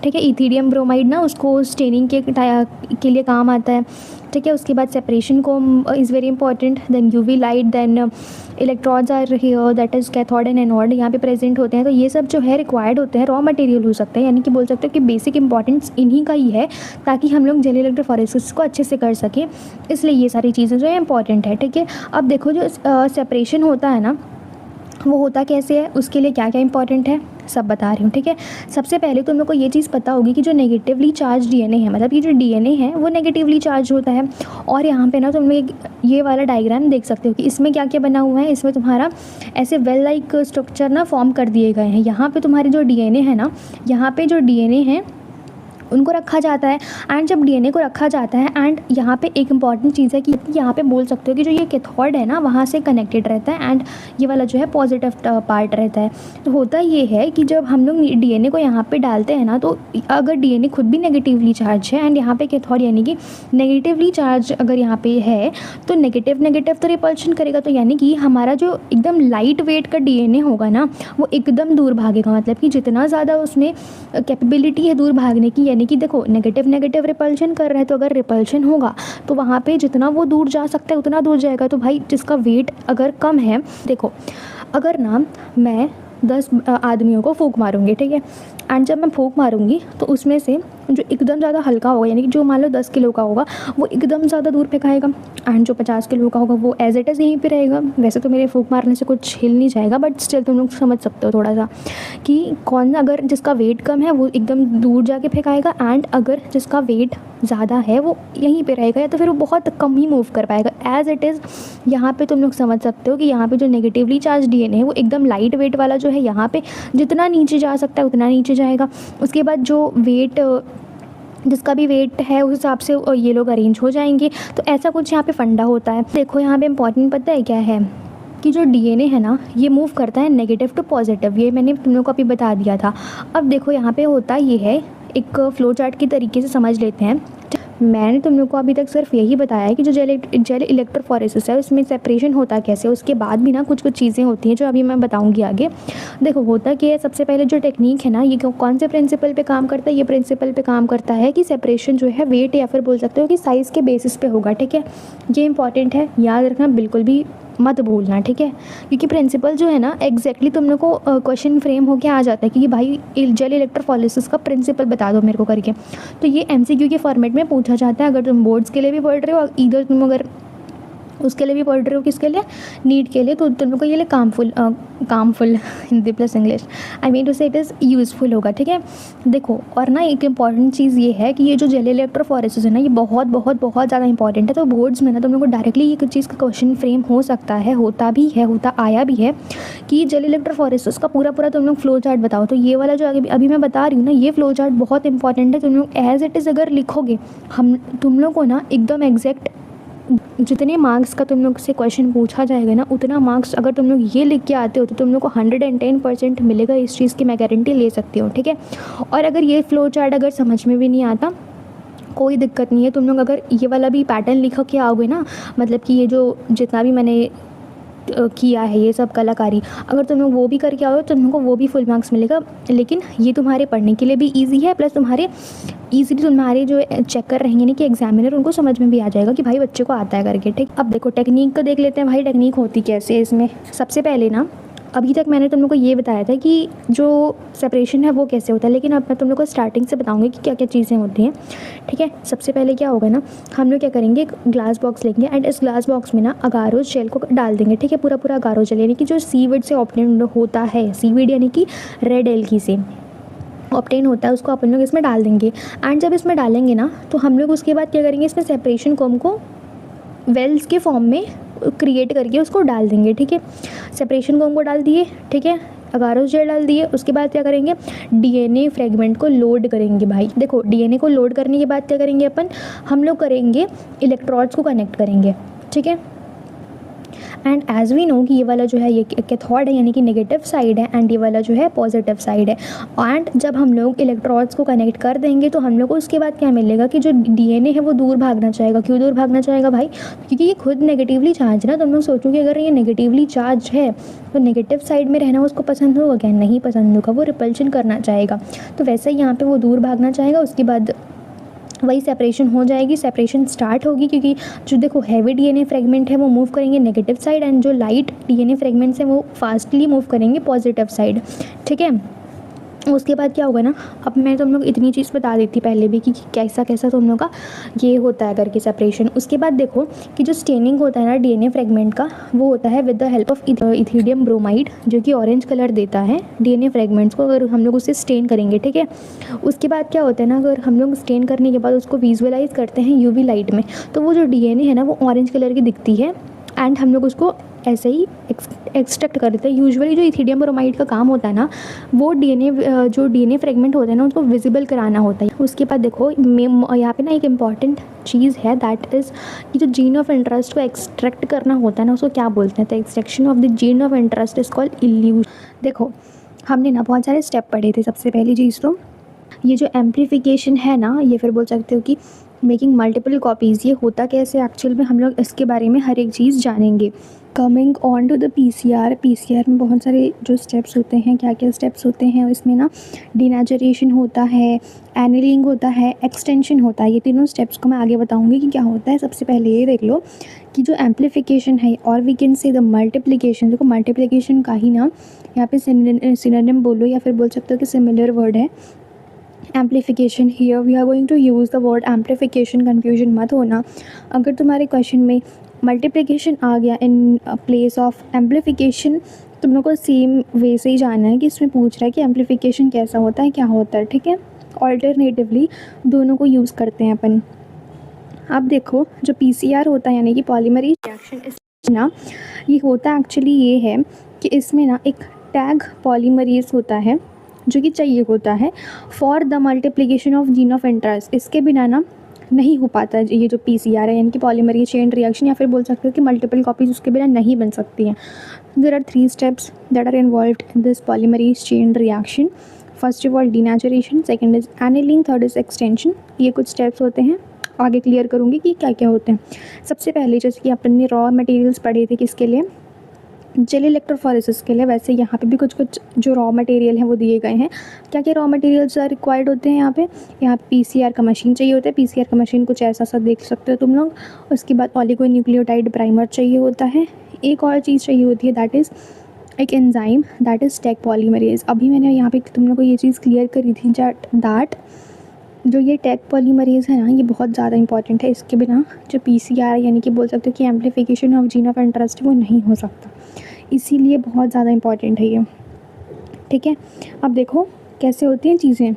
ठीक है। इथीडियम ब्रोमाइड ना उसको स्टेनिंग के लिए काम आता है, ठीक है। उसके बाद सेपरेशन को is very important. Then UV light, then electrons are here that is cathode and anode यहाँ पे प्रेजेंट होते हैं। तो ये सब जो है रिक्वायर्ड होते हैं, रॉ मटेरियल हो सकते हैं, यानी कि बोल सकते हो कि बेसिक इंपॉर्टेंस इन्हीं का ही है ताकि हम लोग जेल इलेक्ट्रोफोरेसिस को अच्छे से कर सकें, इसलिए ये सारी चीज़ें जो है इंपॉर्टेंट है, ठीक है। अब देखो जो सेपरेशन होता है ना वो होता कैसे है, उसके लिए क्या क्या इंपॉर्टेंट है सब बता रही हूँ, ठीक है। सबसे पहले तुम लोग को ये चीज़ पता होगी कि जो नेगेटिवली चार्ज डीएनए है, मतलब ये जो डीएनए है वो नेगेटिवली चार्ज होता है। और यहाँ पे ना तुम लोग ये वाला डायग्राम देख सकते हो कि इसमें क्या क्या बना हुआ है। इसमें तुम्हारा ऐसे वेल लाइक स्ट्रक्चर ना फॉर्म कर दिए गए हैं। यहाँ पे तुम्हारे जो डीएनए है ना, यहाँ पे जो डीएनए है उनको रखा जाता है। एंड जब डीएनए को रखा जाता है एंड यहाँ पे एक इंपॉर्टेंट चीज़ है कि यहाँ पे बोल सकते हो कि जो ये कैथोड है ना वहाँ से कनेक्टेड रहता है एंड ये वाला जो है पॉजिटिव पार्ट रहता है। तो होता ये है कि जब हम लोग डीएनए को यहाँ पे डालते हैं ना तो अगर डीएनए खुद भी नेगेटिवली चार्ज है एंड यहाँ पे कैथोड यानी कि नेगेटिवली चार्ज अगर यहाँ पे है तो नेगेटिव तो रिपल्शन करेगा। तो यानी कि हमारा जो एकदम लाइट वेट का डीएनए होगा ना वो एकदम दूर भागेगा, मतलब कि जितना ज़्यादा उसमें कैपेबिलिटी है दूर भागने की, यानी कि देखो नेगेटिव रिपल्शन कर रहे हैं तो अगर रिपल्शन होगा तो वहाँ पे जितना वो दूर जा सकता है उतना दूर जाएगा। तो भाई जिसका वेट अगर कम है, देखो अगर ना मैं 10 आदमियों को फूंक मारूंगी, ठीक है, एंड जब मैं फूंक मारूंगी तो उसमें से जो एकदम ज़्यादा हल्का होगा, यानी कि जो मान लो 10 किलो का होगा, वो एकदम ज़्यादा दूर फेंकाएगा, एंड जो 50 किलो का होगा वो एज इट इज़ यहीं पे रहेगा। वैसे तो मेरे फूंक मारने से कुछ हिल नहीं जाएगा, बट स्टिल तुम लोग समझ सकते हो थोड़ा सा कि कौन, अगर जिसका वेट कम है वो एकदम दूर जाके फेंकाएगा, एंड अगर जिसका वेट ज़्यादा है वो यहीं पे रहेगा, या तो फिर वो बहुत कम ही मूव कर पाएगा एज इट इज़। यहाँ पे तुम लोग समझ सकते हो कि यहाँ पे जो नेगेटिवली चार्ज डीएनए है वो एकदम लाइट वेट वाला जो है, यहाँ पे जितना नीचे जा सकता है उतना नीचे जाएगा। उसके बाद जो वेट, जिसका भी वेट है उस हिसाब से ये लोग अरेंज हो जाएंगे। तो ऐसा कुछ यहाँ पे फंडा होता है। देखो यहाँ पे इम्पॉर्टेंट पता है क्या है, कि जो डीएनए है ना ये मूव करता है नेगेटिव टू पॉजिटिव, ये मैंने तुम लोग को अभी बता दिया था। अब देखो यहाँ पे होता ये है, एक फ्लो चार्ट के तरीके से समझ लेते हैं। मैंने तुम लोग को अभी तक सिर्फ यही बताया है कि जो जेल इलेक्ट्रोफोरेसिस है उसमें सेपरेशन होता कैसे, उसके बाद भी ना कुछ कुछ चीज़ें होती हैं जो अभी मैं बताऊंगी आगे। देखो होता क्या है, सबसे पहले जो टेक्निक है ना ये कौन से प्रिंसिपल पे काम करता है, ये प्रिंसिपल पे काम करता है कि सेपरेशन जो है वेट या फिर बोल सकते हो कि साइज़ के बेसिस पे होगा, ठीक है। ये इंपॉर्टेंट है, याद रखना, बिल्कुल भी मत भूलना, ठीक है, क्योंकि प्रिंसिपल जो है ना एग्जैक्टली तुम लोग को क्वेश्चन फ्रेम होके आ जाता है कि भाई जेल इलेक्ट्रोफोरेसिस का प्रिंसिपल बता दो मेरे को करके। तो ये एमसीक्यू के फॉर्मेट में पूछा जाता है, अगर तुम बोर्ड्स के लिए भी पढ़ रहे हो, इधर तुम अगर उसके लिए भी पढ़ रहे हो, किसके लिए, नीट के लिए, तो तुम लोग को ये कामफुल Hindi plus English, I mean to say it is useful होगा, ठीक है। देखो और ना एक इम्पॉर्टेंट चीज़ ये है कि ये जो जेल इलेक्ट्रोफोरेसिस है ना ये बहुत बहुत बहुत ज़्यादा इंपॉर्टेंट है। तो बोर्ड्स में ना तुम लोग को डायरेक्टली ये चीज़ का क्वेश्चन फ्रेम हो सकता है, होता भी है, होता आया भी है कि जेल इलेक्ट्रोफोरेसिस का पूरा तुम लोग फ्लो चार्ट बताओ। तो ये वाला जो अभी मैं बता रही हूँ ना, ये फ्लो चार्ट बहुत इंपॉर्टेंट है। तुम लोग एज इट इज़ अगर लिखोगे, तुम लोग को ना एकदम एग्जैक्ट जितने मार्क्स का तुम लोग से क्वेश्चन पूछा जाएगा ना, उतना मार्क्स अगर तुम लोग ये लिख के आते हो तो तुम लोग को 110% मिलेगा, इस चीज़ की मैं गारंटी ले सकती हूँ, ठीक है। और अगर ये फ्लो चार्ट अगर समझ में भी नहीं आता, कोई दिक्कत नहीं है, तुम लोग अगर ये वाला भी पैटर्न लिख के आओगे ना, मतलब कि ये जो जितना भी मैंने किया है ये सब कलाकारी, अगर तुम लोग वो भी करके आओ तो तुमको वो भी फुल मार्क्स मिलेगा। लेकिन ये तुम्हारे पढ़ने के लिए भी ईजी है, प्लस तुम्हारे ईजीली तुम्हारे जो चेकर रहेंगे ना कि एग्जामिनर, उनको समझ में भी आ जाएगा कि भाई बच्चे को आता है करके, ठीक। अब देखो टेक्निक को देख लेते हैं भाई, टेक्निक होती कैसे है इसमें। सबसे पहले ना अभी तक मैंने तुम लोग को ये बताया था कि जो सेपरेशन है वो कैसे होता है, लेकिन अब मैं तुम लोग को स्टार्टिंग से बताऊंगी कि क्या क्या चीज़ें होती हैं, ठीक है। सबसे पहले क्या होगा ना, हम लोग क्या करेंगे, एक ग्लास बॉक्स लेंगे एंड इस ग्लास बॉक्स में ना अगारोज जेल को डाल देंगे, ठीक है। पूरा अगारोज जेल यानी कि जो सीविड से ऑब्टेन होता है, सीविड यानी कि रेड एल्गी से ऑब्टेन होता है, उसको अपन लोग इसमें डाल देंगे। एंड जब इसमें डालेंगे ना तो हम लोग उसके बाद क्या करेंगे, इसमें सेपरेशन कोम को वेल्स के फॉर्म में क्रिएट करके उसको डाल देंगे, ठीक है। सेपरेशन कोम को डाल दिए, ठीक है, अगारोज जेल डाल दिए। उसके बाद क्या करेंगे, डीएनए फ्रेगमेंट को लोड करेंगे भाई। देखो डीएनए को लोड करने के बाद क्या करेंगे हम लोग करेंगे इलेक्ट्रोड्स को कनेक्ट करेंगे, ठीक है। एंड एज वी नो कि ये वाला जो है ये कैथोड है यानी कि नेगेटिव साइड है, एंड ये वाला जो है पॉजिटिव साइड है। एंड जब हम लोग इलेक्ट्रॉड्स को कनेक्ट कर देंगे तो हम लोग को उसके बाद क्या मिलेगा कि जो डीएनए है वो दूर भागना चाहेगा। क्यों दूर भागना चाहेगा भाई, क्योंकि ये खुद नेगेटिवली चार्ज है ना। तुम लोग सोचो कि अगर ये नेगेटिवली चार्ज है तो नेगेटिव साइड में रहना उसको पसंद होगा क्या, नहीं पसंद होगा, वो रिपल्शन करना चाहेगा। तो वैसे ही यहाँ पर वो दूर भागना चाहेगा। उसके बाद वही सेपरेशन हो जाएगी, सेपरेशन स्टार्ट होगी, क्योंकि जो देखो हैवी डीएनए फ्रेगमेंट है वो मूव करेंगे नेगेटिव साइड, एंड जो लाइट डीएनए फ्रेगमेंट्स हैं वो फास्टली मूव करेंगे पॉजिटिव साइड, ठीक है। उसके बाद क्या होगा ना, अब मैं तुम लोग इतनी चीज़ बता देती पहले भी कि कैसा कैसा तुम लोग का ये होता है करके सेपरेशन। उसके बाद देखो कि जो स्टेनिंग होता है ना डीएनए फ्रेगमेंट का, वो होता है with the help of ethidium bromide, जो कि ऑरेंज कलर देता है डीएनए फ्रेगमेंट्स को, अगर हम लोग उससे स्टेन करेंगे, ठीक है। उसके बाद क्या होता है ना, अगर हम लोग स्टेन करने के बाद उसको विजुअलाइज करते हैं यूवी लाइट में, तो वो जो डीएनए है ना वो ऑरेंज कलर की दिखती है, एंड हम लोग उसको ऐसे ही एक्सट्रैक्ट कर देते हैं। यूजुअली जो इथिडियम ब्रोमाइड का काम होता है ना, वो जो डीएनए फ्रेगमेंट होता है ना उसको विजिबल कराना होता है। उसके बाद देखो यहाँ पे ना एक इम्पॉर्टेंट चीज़ है, दैट इज़ कि जो जीन ऑफ इंटरेस्ट को एक्सट्रैक्ट करना होता है ना उसको क्या बोलते हैं, तो extraction of the gene of interest is called evolution. देखो हमने ना बहुत सारे स्टेप पढ़े थे। सबसे पहली चीज़ तो ये जो एम्प्लीफिकेशन है ना, ये फिर बोल सकते हो कि मेकिंग मल्टीपल कॉपीज़, ये होता कैसे एक्चुअल में, हम लोग इसके बारे में हर एक चीज़ जानेंगे। Coming on to the PCR में बहुत सारे जो स्टेप्स होते हैं, क्या क्या स्टेप्स होते हैं इसमें ना, डीनेचुरेशन होता है, एनिलिंग होता है, एक्सटेंशन होता है। ये तीनों स्टेप्स को मैं आगे बताऊंगी कि क्या होता है। सबसे पहले ये देख लो कि जो एम्प्लीफिकेशन है, और we can say the multiplication, देखो मल्टीप्लिकेशन का ही ना यहाँ पे सिनोनिम बोलो या फिर बोल सकते हो कि सिमिलर वर्ड है amplification. Here we are going to use the word amplification, confusion मत होना। अगर तुम्हारे क्वेश्चन में मल्टीप्लिकेशन आ गया इन प्लेस ऑफ एम्प्लीफिकेशन, तुम लोग को सेम वे से ही जाना है कि इसमें पूछ रहा है कि एम्प्लीफिकेशन कैसा होता है, क्या होता है, ठीक है। ऑल्टरनेटिवली दोनों को यूज़ करते हैं अपन। अब देखो जो पीसीआर होता है यानी कि पॉलीमरेज रिएक्शन, इस ना ये होता एक्चुअली ये है कि इसमें ना एक टैग पॉलीमरेज होता है जो कि चाहिए होता है for the multiplication of gene of interest. इसके बिना ना नहीं हो पाता ये जो पीसीआर है यानी कि पॉलीमरेज चेन रिएक्शन, या फिर बोल सकते हो कि मल्टीपल कॉपीज उसके बिना नहीं बन सकती हैं। There are 3 steps that are involved in this polymerase chain reaction. First of all denaturation, second is annealing, third is extension. ये कुछ स्टेप्स होते हैं, आगे क्लियर करूँगी कि क्या क्या होते हैं। सबसे पहले जैसे कि अपन ने रॉ मटेरियल्स पढ़े थे किसके लिए, जेल इलेक्ट्रोफोरेसिस के लिए, वैसे यहाँ पे भी कुछ कुछ जो रॉ मटेरियल हैं वो दिए गए हैं। क्या क्या रॉ मटेरियल्स रिक्वायर्ड होते हैं यहाँ पे पीसीआर का मशीन चाहिए होता है। पीसीआर का मशीन कुछ ऐसा सा देख सकते हो तुम लोग। उसके बाद ऑलिगोन्यूक्लियोटाइड प्राइमर चाहिए होता है। एक और चीज़ चाहिए होती है दैट इज़ एक enzyme that is Taq polymerase. अभी मैंने यहाँ पे तुम लोग को ये चीज़ क्लियर करी थी दैट जो ये टैग पॉलीमरेज है ना, ये बहुत ज़्यादा इंपॉर्टेंट है। इसके बिना जो पीसीआर यानी कि बोल सकते हो कि amplification of gene of interest वो नहीं हो सकता, इसीलिए बहुत ज़्यादा इंपॉर्टेंट है ये, ठीक है। अब देखो कैसे होती हैं चीज़ें।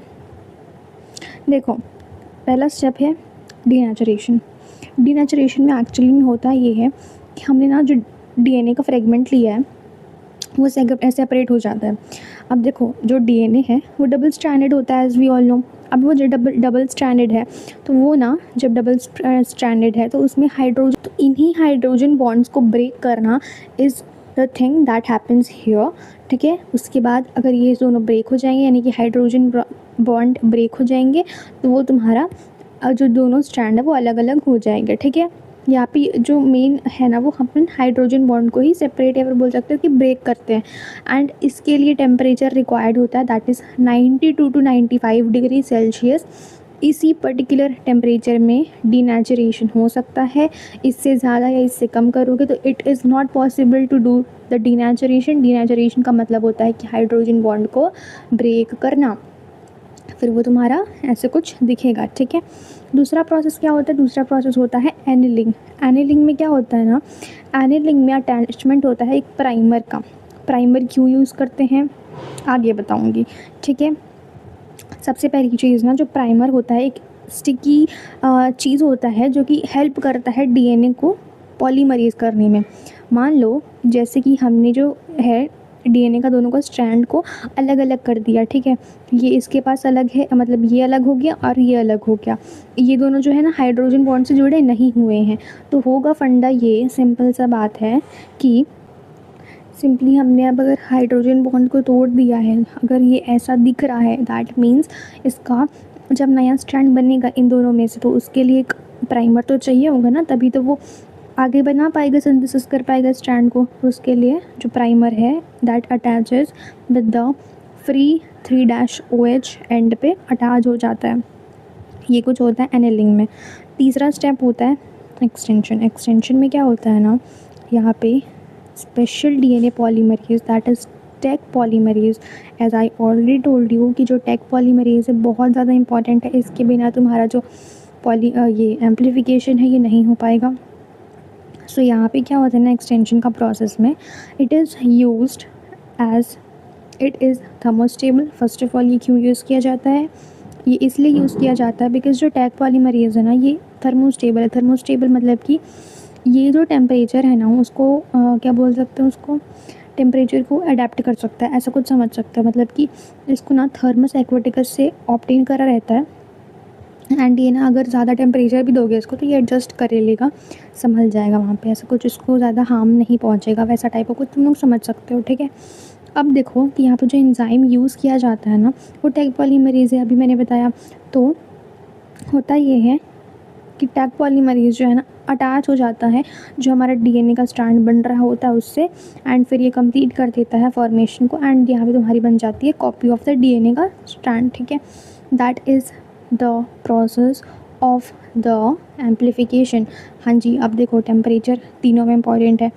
देखो पहला स्टेप है डीनेचुरेशन। डीनेचुरेशन में एक्चुअली में होता ये है कि हमने ना जो डीएनए का फ्रेगमेंट लिया है वो सेपरेट हो जाता है। अब देखो जो डीएनए है वो डबल स्ट्रैंडेड होता है एज वी ऑल नो। अब वो जो डबल स्ट्रैंडेड है तो वो ना जब डबल स्ट्रैंडेड है तो उसमें हाइड्रोजन, तो इन्हीं हाइड्रोजन बॉन्ड्स को ब्रेक करना is the thing that happens here, ठीक है। उसके बाद अगर ये दोनों ब्रेक हो जाएंगे यानी कि हाइड्रोजन बॉन्ड ब्रेक हो जाएंगे तो वो तुम्हारा जो दोनों स्ट्रैंड है वो अलग अलग हो जाएंगे, ठीक है। यहाँ पे जो मेन है ना वो अपन हाइड्रोजन बॉन्ड को ही सेपरेट या फिर बोल सकते हो कि ब्रेक करते हैं। एंड इसके लिए टेम्परेचर रिक्वायर्ड होता है that is 92 to 95 degree Celsius. इसी पर्टिकुलर टेम्परेचर में डीनेचुरेशन हो सकता है। इससे ज़्यादा या इससे कम करोगे तो it is not possible to do the denaturation. Denaturation का मतलब होता है कि हाइड्रोजन बॉन्ड को ब्रेक करना, फिर वो तुम्हारा ऐसे कुछ दिखेगा, ठीक है। दूसरा प्रोसेस क्या होता है, दूसरा प्रोसेस होता है एनिलिंग। एनिलिंग में क्या होता है ना, एनिलिंग में अटैचमेंट होता है एक प्राइमर का। प्राइमर क्यों यूज़ करते हैं आगे बताऊंगी, ठीक है। सबसे पहली चीज़ ना जो प्राइमर होता है एक स्टिकी चीज़ होता है जो कि हेल्प करता है डीएनए को पॉलीमरेज करने में। मान लो जैसे कि हमने जो है डीएनए का दोनों का स्ट्रैंड को अलग अलग कर दिया, ठीक है। ये इसके पास अलग है, मतलब ये अलग हो गया और ये अलग हो गया। ये दोनों जो है ना हाइड्रोजन बॉन्ड से जुड़े नहीं हुए हैं। तो होगा फंडा ये सिंपल सा बात है कि सिंपली हमने अब अगर हाइड्रोजन बॉन्ड को तोड़ दिया है, अगर ये ऐसा दिख रहा है दैट मीन्स इसका जब नया स्ट्रैंड बनेगा इन दोनों में से तो उसके लिए एक प्राइमर तो चाहिए होगा ना, तभी तो वो आगे बना पाएगा, सिंथेसिस कर पाएगा स्ट्रैंड को। तो उसके लिए जो प्राइमर है that attaches with the free 3-OH and पे अटैच हो जाता है। ये कुछ होता है एनिलिंग में। तीसरा स्टेप होता है एक्सटेंशन। एक्सटेंशन में क्या होता है ना, यहाँ पे special DNA polymerase that is Taq polymerase. As I already told you कि जो टैग पॉलीमरेज है बहुत ज़्यादा इंपॉर्टेंट है। इसके बिना तुम्हारा जो ये एम्प्लीफिकेशन है ये नहीं हो पाएगा। सो यहाँ पे क्या होता है ना एक्सटेंशन का प्रोसेस में, it is used as it is thermostable. First of all ये क्यों यूज़ किया जाता है, ये इसलिए यूज़ किया जाता है बिकॉज जो टैग पॉलीमरेज है ना ये थर्मोस्टेबल है। थर्मोस्टेबल मतलब कि ये जो टेम्परेचर है ना उसको क्या बोल सकते हैं, उसको टेम्परेचर को अडेप्ट कर सकता है, ऐसा कुछ समझ सकते हैं। मतलब कि इसको ना थर्मस एक्वेटिकस से ऑब्टेन करा रहता है। एंड ये ना अगर ज़्यादा टेम्परेचर भी दोगे इसको तो ये एडजस्ट कर लेगा, संभल जाएगा वहाँ पे, ऐसा कुछ इसको ज़्यादा हार्म नहीं पहुँचेगा, वैसा टाइप का कुछ तुम लोग समझ सकते हो, ठीक है। अब देखो कि यहाँ पे जो एंजाइम यूज़ किया जाता है ना वो टैग पॉलीमरेज है, अभी मैंने बताया। तो होता ये है कि टैग पॉलीमरेज जो है ना अटैच हो जाता है जो हमारा डीएनए का स्ट्रैंड बन रहा होता है उससे, एंड फिर ये कंप्लीट कर देता है फॉर्मेशन को, एंड यहाँ पे तुम्हारी बन जाती है कॉपी ऑफ द डीएनए का स्ट्रैंड, ठीक है। That is the process of the amplification. हाँ जी, अब देखो टेम्परेचर तीनों में इंपॉर्टेंट है,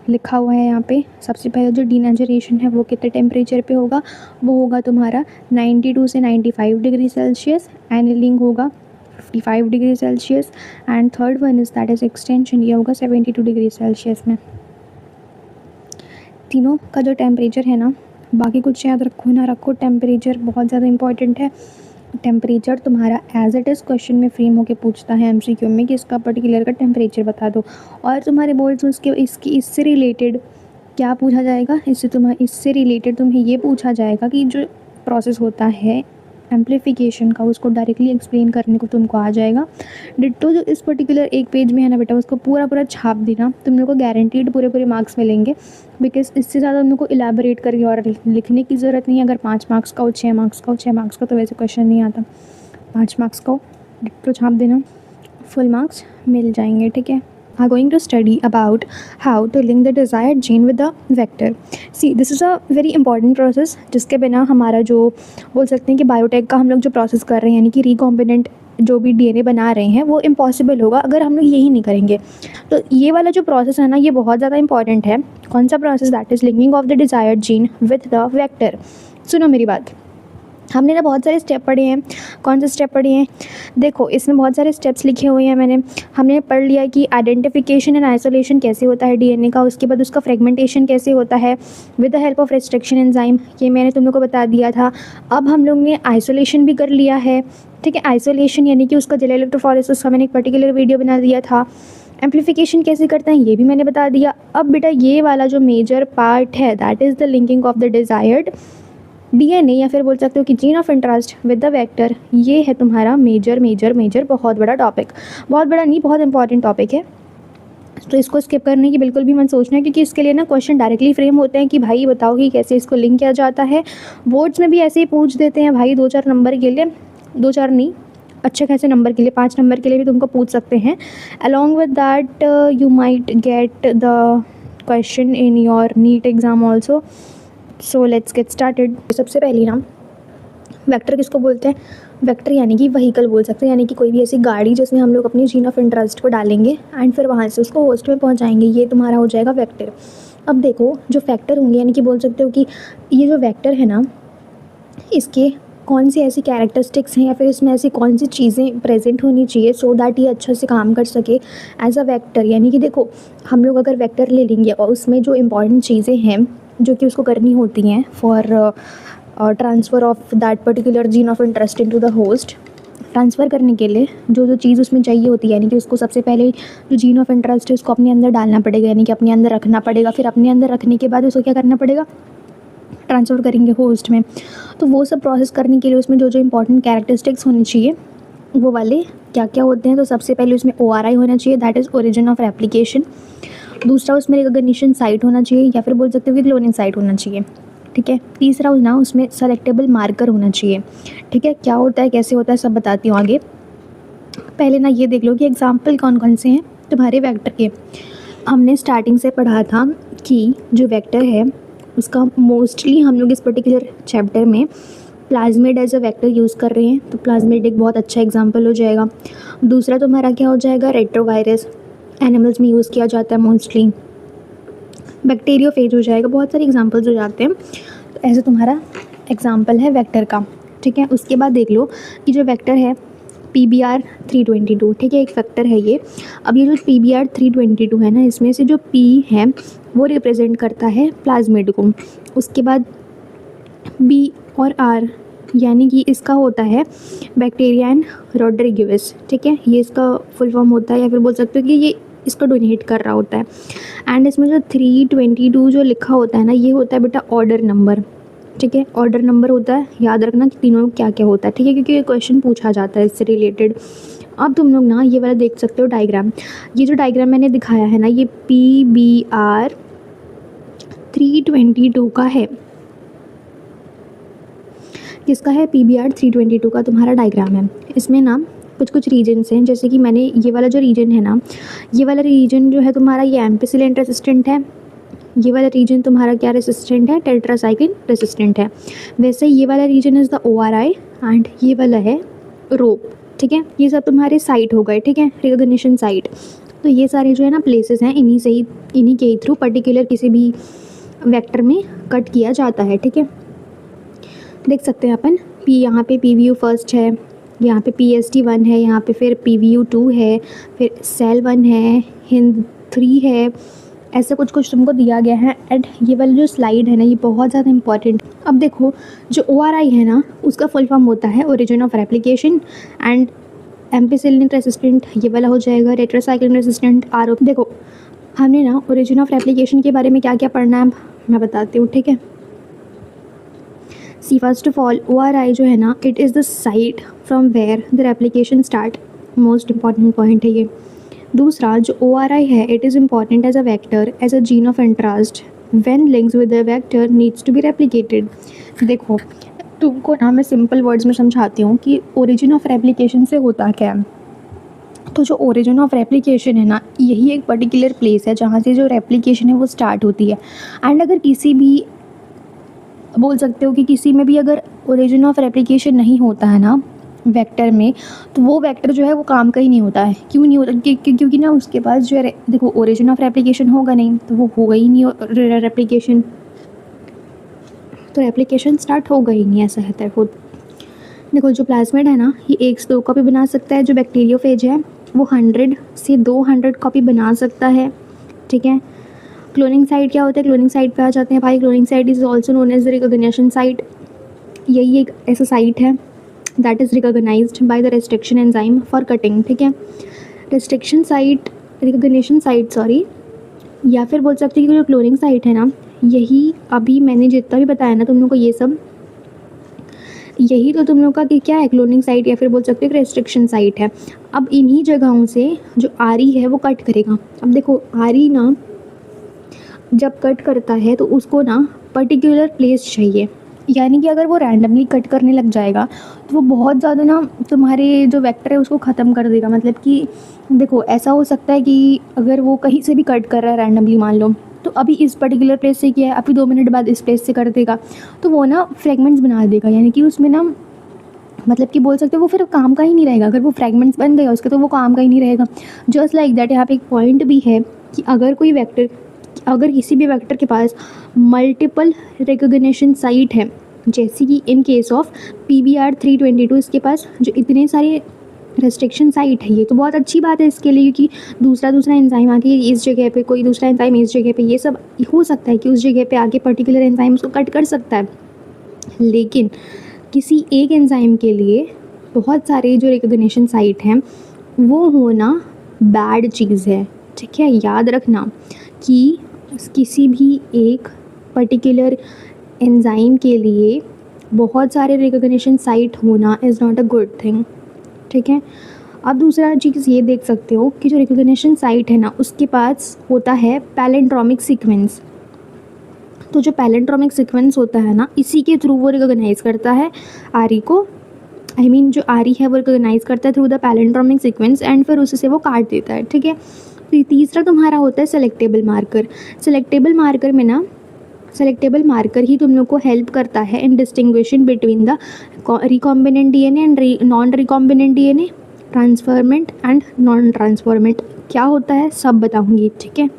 लिखा हुआ है यहाँ पे। सबसे पहले जो डीनेचुरेशन है वो कितने टेम्परेचर पे होगा, वो होगा तुम्हारा 92 से 95 डिग्री सेल्सियस, एनिलिंग होगा 55 degree Celsius, and third one is that is extension, ये होगा 72 डिग्री सेल्सियस में। तीनों का जो टेम्परेचर है ना, बाकी कुछ याद रखो ना रखो, टेम्परेचर बहुत ज़्यादा इंपॉर्टेंट है। टेम्परेचर तुम्हारा एज इट इज़ क्वेश्चन में फ्रेम होके पूछता है एमसीक्यू में कि इसका पर्टिकुलर का टेम्परेचर बता दो, और तुम्हारे बोर्ड्स में इससे रिलेटेड क्या पूछा जाएगा, इससे रिलेटेड तुम्हें ये पूछा जाएगा कि जो प्रोसेस होता है एम्प्लीफिकेशन का उसको डायरेक्टली एक्सप्लेन करने को तुमको आ जाएगा। डिट्टो जो इस पर्टिकुलर एक पेज में है ना बेटा, उसको पूरा पूरा छाप देना, तुम लोग को गारंटीड पूरे मार्क्स मिलेंगे, बिकॉज इससे ज़्यादा तुम लोग को इलेबोरेट करके और लिखने की ज़रूरत नहीं है। अगर 5 मार्क्स का हो, 6 मार्क्स का हो, 6 मार्क्स का तो वैसे क्वेश्चन नहीं आता, 5 मार्क्स का हो डिट्टो छाप देना, फुल मार्क्स मिल जाएंगे, ठीक है। Are going to study about how to link the desired gene with the vector. See, this is a very important process जिसके बिना हमारा जो बोल सकते हैं कि बायोटेक का हम लोग जो प्रोसेस कर रहे हैं, यानी कि रिकॉम्बिनेंट जो भी डीएनए बना रहे हैं, वो इम्पॉसिबल होगा अगर हम लोग यही नहीं करेंगे। तो ये वाला जो प्रोसेस है ना, ये बहुत ज़्यादा इंपॉर्टेंट है। कौन सा process? That is linking of the desired gene with the vector. सुनो मेरी बात, हमने ना बहुत सारे स्टेप पढ़े हैं। कौन से स्टेप पढ़े हैं? देखो इसमें बहुत सारे स्टेप्स लिखे हुए हैं हमने पढ़ लिया कि आइडेंटिफिकेशन एंड आइसोलेशन कैसे होता है डीएनए का, उसके बाद उसका फ्रेगमेंटेशन कैसे होता है with the help of restriction enzyme, ये मैंने तुम लोग को बता दिया था। अब हम लोग ने आइसोलेशन भी कर लिया है, ठीक है। आइसोलेशन यानी कि उसका जेल इलेक्ट्रोफोरेसिस का मैंने एक पर्टिकुलर वीडियो बना दिया था। एम्प्लीफिकेशन कैसे करते हैं ये भी मैंने बता दिया। अब बेटा ये वाला जो मेजर पार्ट है that is the linking of the desired DNA, या फिर बोल सकते हो कि gene of interest with the vector, ये है तुम्हारा मेजर बहुत बड़ा टॉपिक, बहुत बड़ा नहीं, बहुत इंपॉर्टेंट टॉपिक है। तो इसको स्किप करने की बिल्कुल भी मत सोचना, क्योंकि इसके लिए ना क्वेश्चन डायरेक्टली फ्रेम होते हैं कि भाई बताओ कि कैसे इसको लिंक किया जाता है। बोर्ड्स में भी ऐसे ही पूछ देते हैं भाई, 2-4 नंबर के लिए, 2-4 नहीं, अच्छे खासे नंबर के लिए, 5 नंबर के लिए भी तुमको पूछ सकते हैं। Along with that you might get the question in your NEET exam also. So let's get started. सबसे पहले ना वेक्टर किसको बोलते हैं? वेक्टर यानी कि व्हीकल बोल सकते हैं, यानी कि कोई भी ऐसी गाड़ी जिसमें हम लोग अपनी जीन ऑफ इंटरेस्ट को डालेंगे एंड फिर वहाँ से उसको होस्ट में पहुँचाएंगे, ये तुम्हारा हो जाएगा वेक्टर। अब देखो जो फैक्टर होंगे, यानी कि बोल सकते हो कि ये जो वेक्टर है ना, इसके कौन सी ऐसी कैरेक्टरिस्टिक्स हैं या फिर इसमें ऐसी कौन सी चीज़ें प्रेजेंट होनी चाहिए सो दैट ये अच्छा से काम कर सके एज अ वेक्टर। यानी कि देखो हम लोग अगर वेक्टर ले लेंगे और उसमें जो इम्पॉर्टेंट चीज़ें हैं जो कि उसको करनी होती हैं for transfer of that particular gene of interest into the host, transfer करने के लिए जो चीज़ उसमें चाहिए होती है, यानी कि उसको सबसे पहले जो जीन ऑफ इंटरेस्ट है उसको अपने अंदर डालना पड़ेगा, यानी कि अपने अंदर रखना पड़ेगा। फिर अपने अंदर रखने के बाद उसको क्या करना पड़ेगा? ट्रांसफ़र करेंगे होस्ट में। तो वो सब प्रोसेस करने के लिए उसमें जो इंपॉर्टेंट कैरेक्टरिस्टिक्स होनी चाहिए वो वाले क्या क्या होते हैं? तो सबसे पहले उसमें ORI होना चाहिए, that is origin of replication. दूसरा उसमें रिकॉग्निशन साइट होना चाहिए, या फिर बोल सकते हो कि क्लोनिंग साइट होना चाहिए, ठीक है। तीसरा ना उसमें सेलेक्टेबल मार्कर होना चाहिए, ठीक है। क्या होता है, कैसे होता है, सब बताती हूँ आगे। पहले ना ये देख लो कि एग्जाम्पल कौन कौन से हैं तुम्हारे वेक्टर के। हमने स्टार्टिंग से पढ़ा था कि जो वेक्टर है उसका मोस्टली हम लोग इस पर्टिकुलर चैप्टर में plasmid as a vector use कर रहे हैं, तो प्लाज्मिड एक बहुत अच्छा एग्जाम्पल हो जाएगा। दूसरा तुम्हारा क्या हो जाएगा? रेट्रोवायरस, एनिमल्स में यूज़ किया जाता है मोस्टली। बैक्टीरियोफेज हो जाएगा, बहुत सारे एग्जांपल्स हो जाते हैं। तो ऐसे तुम्हारा एग्जांपल है वेक्टर का, ठीक है। उसके बाद देख लो कि जो वेक्टर है PBR 322, ठीक है, एक फैक्टर है ये। अब ये जो PBR 322 है ना, इसमें से जो P है वो रिप्रेजेंट करता है प्लाज्मिड को। उसके बाद B और R यानी कि इसका होता है बैक्टीरिया एंड रोड्रिगिविस, ठीक है, ये इसका फुल फॉर्म होता है, या फिर बोल सकते हो कि ये इसको डोनेट कर रहा होता है। एंड इसमें जो 322 जो लिखा होता है ना, ये होता है बेटा ऑर्डर नंबर, ठीक है, ऑर्डर नंबर होता है। याद रखना कि तीनों क्या क्या होता है, ठीक है, क्योंकि ये क्वेश्चन पूछा जाता है इससे रिलेटेड। अब तुम लोग ना ये वाला देख सकते हो डायग्राम, ये जो डायग्राम मैंने दिखाया है ना, ये PBR 322 का है। किसका है? PBR 322 का तुम्हारा डायग्राम है। इसमें ना कुछ कुछ रीजन्स हैं, जैसे कि मैंने ये वाला जो रीजन है ना, ये वाला रीजन जो है तुम्हारा ये एम्पिसिलिन रेसिस्टेंट है, ये वाला रीजन तुम्हारा क्या रेसिस्टेंट है, टेट्रासाइक्लिन रेसिस्टेंट है। वैसे ये वाला region is the ORI and ये वाला है रोप, ठीक है। ये सब तुम्हारे साइट हो गए, ठीक है, रिकॉग्निशन साइट। तो ये सारे जो है ना प्लेसेस हैं, इन्हीं के थ्रू पर्टिकुलर किसी भी वेक्टर में कट किया जाता है, ठीक है। देख सकते हैं अपन यहाँ पे PVU फर्स्ट है, यहाँ पे PSD 1 है, यहाँ पे फिर PVU 2 है, फिर सेल 1 है, हिंद 3 है, ऐसे कुछ कुछ तुमको दिया गया है। एंड ये वाली जो स्लाइड है ना, ये बहुत ज़्यादा इंपॉर्टेंट। अब देखो जो ORI है ना, उसका फुल फॉर्म होता है origin of replication, and ampicillin resistant ये वाला हो जाएगा, टेट्रासाइक्लिन रेसिस्टेंट RO। देखो हमने ना ओरिजिन ऑफ रेप्लिकेशन के बारे में क्या क्या पढ़ना है मैं बताती हूँ, ठीक है। See first of all ORI जो है ना, it is the site from where the replication start, most important point है ये। दूसरा जो ORI है, it is important as a vector, as a gene of interest when links with the vector needs to be replicated. देखो तुमको ना मैं simple words में समझाती हूँ कि ओरिजिन ऑफ रेप्लिकेशन से होता क्या है। तो जो ओरिजिन ऑफ रेप्लिकेशन है ना, यही एक पर्टिकुलर प्लेस है जहाँ से जो रेप्लिकेशन है वो स्टार्ट होती है। एंड अगर किसी भी बोल सकते हो कि किसी में भी अगर ओरिजिन ऑफ रेप्लिकेशन नहीं होता है ना वेक्टर में, तो वो वेक्टर जो है वो काम का ही नहीं होता है। क्यों नहीं होता? क्योंकि ना उसके पास जो है देखो ओरिजिन ऑफ रेप्लिकेशन होगा नहीं तो वो होगा ही नहीं रेप्लिकेशन, तो रेप्लिकेशन स्टार्ट होगा ही नहीं, ऐसा रहता है खुद। देखो जो प्लाज्मिड है ना, ये 1 से 2 कॉपी बना सकता है। जो बैक्टीरियोफेज है वो 100 से 200 कॉपी बना सकता है, ठीक है। क्लोनिंग साइट क्या होता है? क्लोनिंग साइट पे आ जाते हैं भाई। Cloning site is also known as the recognition site. यही एक ऐसा साइट है that is recognised by the restriction enzyme for cutting, ठीक है। Restriction site, recognition site sorry, या फिर बोल सकते हैं कि जो क्लोनिंग साइट है ना, यही अभी मैंने जितना भी बताया ना तुम लोग को, ये सब यही तो तुम लोग का कि क्या है, क्लोनिंग साइट या फिर बोल सकते हैं रेस्ट्रिक्शन साइट है। अब इन्हीं जगहों से जो आरी है वो कट करेगा। अब देखो आरी ना जब कट करता है तो उसको ना पर्टिकुलर प्लेस चाहिए, यानी कि अगर वो रैंडमली कट करने लग जाएगा तो वो बहुत ज़्यादा ना तुम्हारे जो वेक्टर है उसको ख़त्म कर देगा। मतलब कि देखो ऐसा हो सकता है कि अगर वो कहीं से भी कट कर रहा है रैंडमली, मान लो तो अभी इस पर्टिकुलर प्लेस से किया है, अभी 2 मिनट बाद इस प्लेस से कर देगा, तो वो ना फ्रेगमेंट्स बना देगा, यानी कि उसमें ना मतलब कि बोल सकते हो वो फिर काम का ही नहीं रहेगा। अगर वो फ्रेगमेंट्स बन गया उसके तो वो काम का ही नहीं रहेगा। जस्ट लाइक दैट यहाँ पे एक पॉइंट भी है कि अगर किसी भी वेक्टर के पास मल्टीपल रिकॉग्निशन साइट है, जैसे कि इन केस ऑफ PBR 322, इसके पास जो इतने सारे रेस्ट्रिक्शन साइट है, ये तो बहुत अच्छी बात है इसके लिए, क्योंकि दूसरा एंजाइम आके इस जगह पे, कोई दूसरा एंजाइम इस जगह पे, ये सब हो सकता है कि उस जगह पे आके पर्टिकुलर एंजाइम उसको कट कर सकता है। लेकिन किसी एक एंजाइम के लिए बहुत सारे जो रिकॉग्निशन साइट हैं वो होना बैड चीज़ है, ठीक है। याद रखना कि किसी भी एक पर्टिकुलर एंजाइम के लिए बहुत सारे रिकॉग्निशन साइट होना is not a good thing, ठीक है। अब दूसरा चीज़ ये देख सकते हो कि जो रिकॉग्निशन साइट है ना, उसके पास होता है पैलेंड्रोमिक सीक्वेंस। तो जो पैलेंड्रोमिक सीक्वेंस होता है ना, इसी के थ्रू वो रिकॉग्नाइज़ करता है आरी को, जो आरी है वो रिकॉग्नाइज़ करता है through the palindromic sequence, and फिर उससे वो काट देता है, ठीक है। तो तीसरा तुम्हारा होता है सेलेक्टेबल मार्कर। सेलेक्टेबल मार्कर में ना, सेलेक्टेबल मार्कर ही तुम लोग को हेल्प करता है in distinguishing between the recombinant DNA and non recombinant DNA, transformant and non transformant. क्या होता है सब बताऊंगी, ठीक है।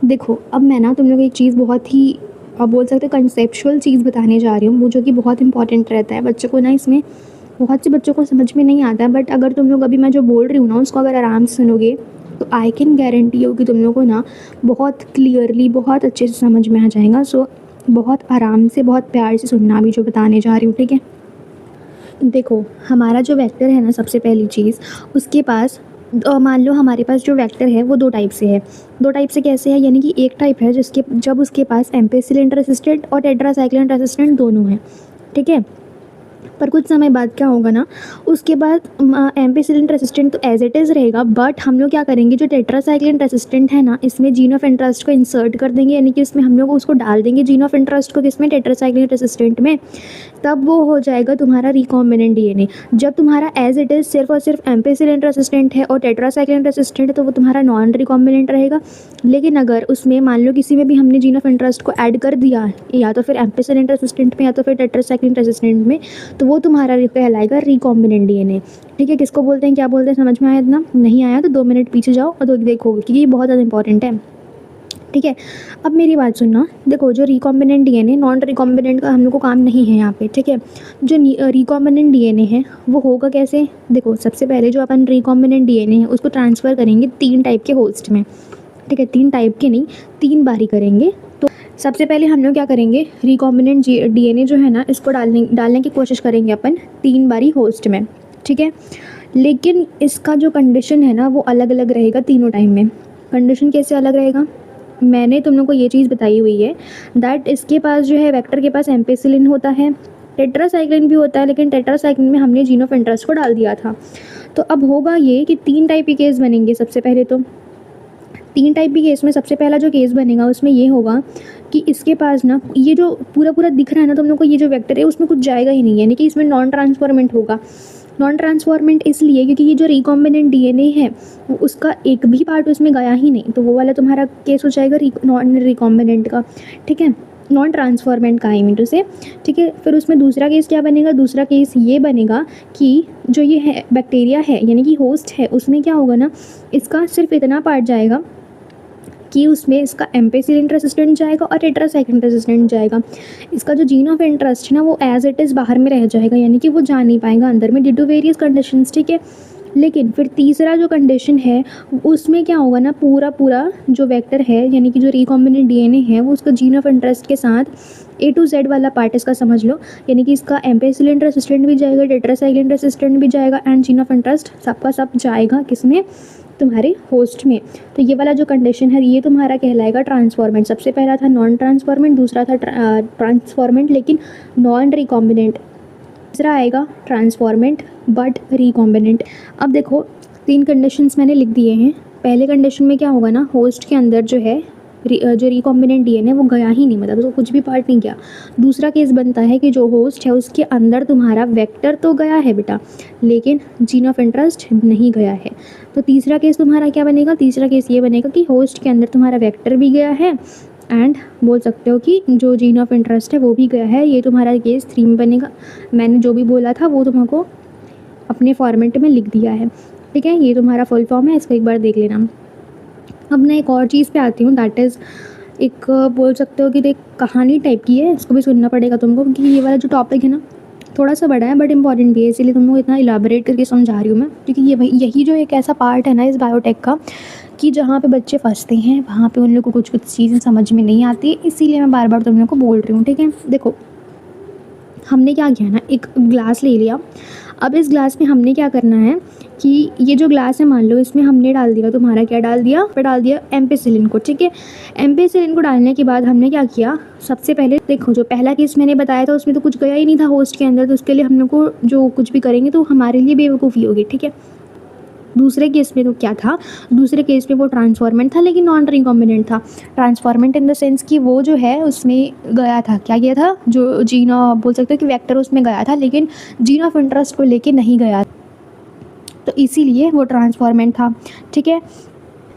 देखो अब मैं ना तुम लोग एक चीज़ बहुत ही बोल सकते हैं कंसेप्चुअल चीज़ बताने जा रही हूँ, वो जो कि बहुत इंपॉर्टेंट रहता है बच्चों को ना। इसमें बहुत से बच्चों को समझ में नहीं आता है, बट अगर तुम लोग अभी मैं जो बोल रही हूँ ना उसको अगर आराम से सुनोगे तो आई कैन गारंटी हो कि तुम लोग को ना बहुत क्लियरली, बहुत अच्छे से समझ में आ जाएगा। सो बहुत आराम से, बहुत प्यार से सुनना अभी जो बताने जा रही हूँ, ठीक है। देखो हमारा जो वेक्टर है ना, सबसे पहली चीज़ उसके पास मान लो हमारे पास जो वेक्टर है वो 2 टाइप से है। 2 टाइप से कैसे है? यानी कि एक टाइप है जब उसके पास एम्पिसिलिन रेसिस्टेंट और टेट्रासाइक्लिन रेसिस्टेंट दोनों हैं, ठीक है। पर कुछ समय बाद क्या होगा ना, उसके बाद एम्पिसिलिन रेसिस्टेंट तो एज इट इज़ रहेगा, बट हम लोग क्या करेंगे, जो टेट्रासाइक्लिन रेसिस्टेंट है ना, इसमें जीन ऑफ इंटरेस्ट को इंसर्ट कर देंगे, यानी कि इसमें हम लोग उसको डाल देंगे जीन ऑफ इंटरेस्ट को, किसमें, टेट्रासाइक्लिन रेसिस्टेंट में। तब वो हो जाएगा तुम्हारा रिकॉम्बिनेंट डीएनए। जब तुम्हारा एज इट इज़ सिर्फ और सिर्फ एम्पिसिलिन रेसिस्टेंट है और टेट्रासाइक्लिन रेसिस्टेंट है, तो वो तुम्हारा नॉन रिकॉम्बिनेंट रहेगा। लेकिन अगर उसमें मान लो किसी में भी हमने जीन ऑफ इंटरेस्ट को ऐड कर दिया, या तो फिर एम्पिसिलिन रेसिस्टेंट में या तो फिर टेट्रासाइक्लिन रेसिस्टेंट में, तो वो तुम्हारा कहलाएगा रिकॉम्बिनेंट डीएनए। ठीक है, किसको बोलते हैं, क्या बोलते हैं, समझ में आया? इतना नहीं आया तो 2 मिनट पीछे जाओ और तो देखोगे, क्योंकि ये बहुत ज़्यादा इंपॉर्टेंट है। ठीक है, अब मेरी बात सुनना। देखो, जो रिकॉम्बिनेंट डीएनए, नॉन रिकॉम्बिनेंट का हम लोग को काम नहीं है यहाँ पे। ठीक है, जो रिकॉम्बिनेंट डीएनए है वो होगा कैसे? देखो, सबसे पहले जो अपन रिकॉम्बिनेंट डीएनए है उसको ट्रांसफ़र करेंगे 3 टाइप के होस्ट में। ठीक है, 3 टाइप के नहीं, 3 बारी करेंगे। तो सबसे पहले हम लोग क्या करेंगे, रिकॉम्बिनेंट डीएनए जो है ना, इसको डालने की कोशिश करेंगे अपन 3 बारी होस्ट में। ठीक है, लेकिन इसका जो कंडीशन है ना वो अलग अलग रहेगा तीनों टाइम में। कंडीशन कैसे अलग रहेगा? मैंने तुम लोग को ये चीज़ बताई हुई है दैट इसके पास जो है, वेक्टर के पास एम्पिसिलिन होता है, टेट्रासाइक्लिन भी होता है, लेकिन टेट्रासाइक्लिन में हमने जीन ऑफ इंटरेस्ट को डाल दिया था। तो अब होगा ये कि 3 टाइप के केस बनेंगे। सबसे पहले तो 3 टाइप के केस में सबसे पहला जो केस बनेगा उसमें ये होगा कि इसके पास ना ये जो पूरा पूरा दिख रहा है ना तुम लोग को, ये जो वेक्टर है उसमें कुछ जाएगा ही नहीं, यानी कि इसमें नॉन ट्रांसफॉर्मेंट होगा। नॉन ट्रांसफॉर्मेंट इसलिए क्योंकि ये जो रिकॉम्बिनेंट डीएनए है वो उसका एक भी पार्ट उसमें गया ही नहीं, तो वो वाला तुम्हारा केस हो जाएगा नॉन रिकॉम्बिनेंट का। ठीक है, नॉन ट्रांसफॉर्मेंट का, आई मीन टू से। ठीक है, फिर उसमें दूसरा केस क्या बनेगा? दूसरा केस ये बनेगा कि जो ये है बैक्टीरिया है, यानी कि होस्ट है, उसमें क्या होगा ना, इसका सिर्फ इतना पार्ट जाएगा कि उसमें इसका एम्पिसिलिन रेसिस्टेंट जाएगा और टेट्रासाइक्लिन रेसिस्टेंट जाएगा। इसका जो जीन ऑफ इंटरेस्ट है ना वो एज इट इज़ बाहर में रह जाएगा, यानी कि वो जा नहीं पाएगा अंदर में, ड्यू टू वेरियस कंडीशंस। ठीक है, लेकिन फिर तीसरा जो कंडीशन है उसमें क्या होगा ना, पूरा जो वेक्टर है, यानी कि जो रिकॉम्बिनेंट डीएनए है, वो उसका जीन ऑफ इंटरेस्ट के साथ A to Z वाला पार्ट इसका समझ लो, यानी कि इसका एम्पिसिलिन रेसिस्टेंट भी जाएगा, टेट्रासाइक्लिन रेसिस्टेंट भी जाएगा, एंड जीन ऑफ इंटरेस्ट सबका सब जाएगा किसमें? तुम्हारे होस्ट में। तो ये वाला जो कंडीशन है ये तुम्हारा कहलाएगा ट्रांसफॉर्मेंट। सबसे पहला था नॉन ट्रांसफॉर्मेंट, दूसरा था ट्रांसफॉर्मेंट लेकिन नॉन रिकॉम्बिनेंट, तीसरा आएगा ट्रांसफॉर्मेंट बट रिकॉम्बिनेंट। अब देखो, 3 कंडीशंस मैंने लिख दिए हैं। पहले कंडीशन में क्या होगा ना, होस्ट के अंदर जो है जो रिकॉम्बिनेंट डीएनए वो गया ही नहीं, मतलब उसको कुछ भी पार्ट नहीं गया। दूसरा केस बनता है कि जो होस्ट है उसके अंदर तुम्हारा वेक्टर तो गया है बेटा, लेकिन जीन ऑफ इंटरेस्ट नहीं गया है। तो तीसरा केस तुम्हारा क्या बनेगा? तीसरा केस ये बनेगा कि होस्ट के अंदर तुम्हारा वेक्टर भी गया है एंड बोल सकते हो कि जो जीन ऑफ इंटरेस्ट है वो भी गया है। ये तुम्हारा केस 3 में बनेगा। मैंने जो भी बोला था वो तुमको अपने फॉर्मेट में लिख दिया है। ठीक है, ये तुम्हारा फुल फॉर्म है, इसको एक बार देख लेना। अब मैं एक और चीज़ पे आती हूँ, दैट इज़ एक बोल सकते हो कि एक कहानी टाइप की है, इसको भी सुनना पड़ेगा तुमको, क्योंकि ये वाला जो टॉपिक है ना थोड़ा सा बड़ा है बट इंपॉर्टेंट भी है, इसीलिए तुमको इतना इलाबरेट करके समझा रही हूँ मैं, क्योंकि यही जो एक ऐसा पार्ट है ना इस बायोटेक का कि जहाँ पे बच्चे फंसते हैं, वहाँ पे उन लोग को कुछ कुछ चीज़ें समझ में नहीं आती, इसीलिए मैं बार बार तुम लोग को बोल रही हूँ। ठीक है, देखो हमने क्या किया ना, एक ग्लास ले लिया। अब इस ग्लास में हमने क्या करना है कि ये जो ग्लास है मान लो इसमें हमने डाल दिया, तुम्हारा क्या डाल दिया? फिर डाल दिया एम्पिसिलिन को। ठीक है, एम्पिसिलिन को डालने के बाद हमने क्या किया, सबसे पहले देखो जो पहला केस मैंने बताया था उसमें तो कुछ गया ही नहीं था होस्ट के अंदर, तो उसके लिए हम लोग को जो कुछ भी करेंगे तो हमारे लिए बेवकूफ़ी होगी। ठीक है, दूसरे केस में तो क्या था, दूसरे केस में वो ट्रांसफॉर्मेंट था लेकिन नॉन रिकॉम्बिनेंट था। ट्रांसफॉर्मेंट इन द सेंस कि वो जो है उसमें गया था, क्या गया था, जो जीन बोल सकते हो कि वेक्टर उसमें गया था लेकिन जीन ऑफ इंटरेस्ट को लेके नहीं गया, तो इसीलिए वो ट्रांसफॉर्मेंट था। ठीक है,